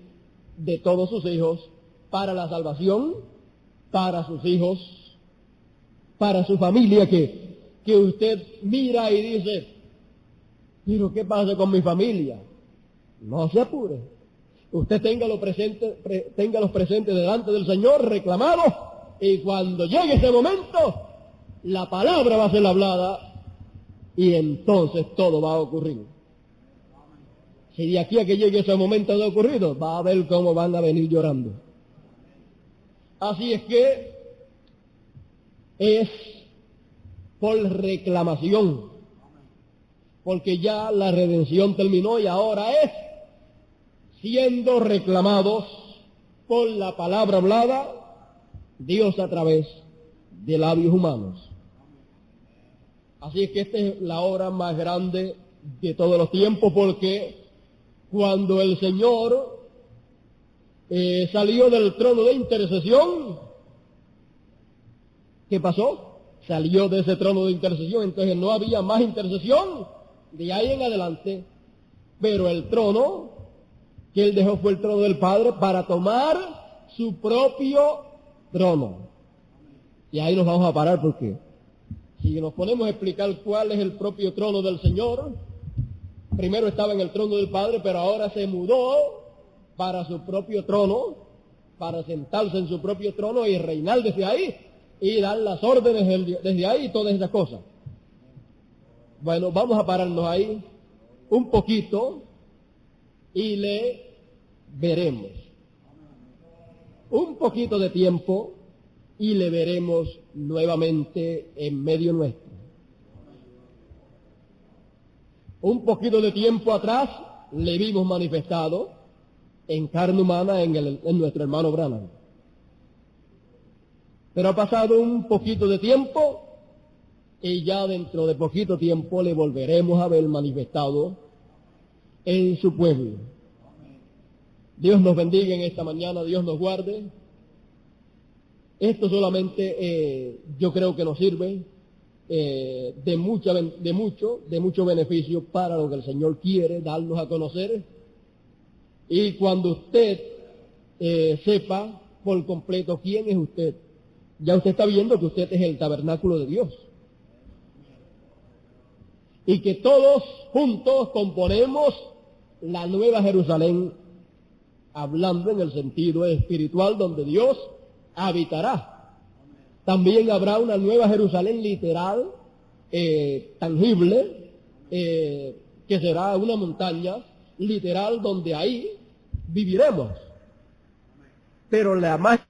de todos sus hijos, para la salvación, para sus hijos, para su familia, que usted mira y dice, pero ¿qué pasa con mi familia? No se apure. Usted téngalos presentes delante del Señor, reclamados, y cuando llegue ese momento, la palabra va a ser hablada, y entonces todo va a ocurrir. Si de aquí a que llegue ese momento no ha ocurrido, va a ver cómo van a venir llorando. Así es que es por reclamación, porque ya la redención terminó y ahora es siendo reclamados por la palabra hablada, Dios a través de labios humanos. Así es que esta es la hora más grande de todos los tiempos, porque cuando el Señor salió del trono de intercesión, ¿qué pasó? Salió de ese trono de intercesión, entonces no había más intercesión de ahí en adelante, pero el trono que él dejó fue el trono del Padre para tomar su propio trono. Y ahí nos vamos a parar, porque si nos ponemos a explicar cuál es el propio trono del Señor, primero estaba en el trono del Padre, pero ahora se mudó para su propio trono, para sentarse en su propio trono y reinar desde ahí, y dar las órdenes desde ahí y todas esas cosas. Bueno, vamos a pararnos ahí un poquito y le veremos. Un poquito de tiempo y le veremos nuevamente en medio nuestro. Un poquito de tiempo atrás le vimos manifestado en carne humana en nuestro hermano Branham. Pero ha pasado un poquito de tiempo y ya dentro de poquito tiempo le volveremos a ver manifestado en su pueblo. Dios nos bendiga en esta mañana, Dios nos guarde. Esto solamente yo creo que nos sirve de mucho beneficio para lo que el Señor quiere darnos a conocer. Y cuando usted sepa por completo quién es usted, ya usted está viendo que usted es el tabernáculo de Dios. Y que todos juntos componemos la nueva Jerusalén, hablando en el sentido espiritual, donde Dios habitará. También habrá una nueva Jerusalén literal, tangible, que será una montaña literal donde ahí viviremos. Pero la más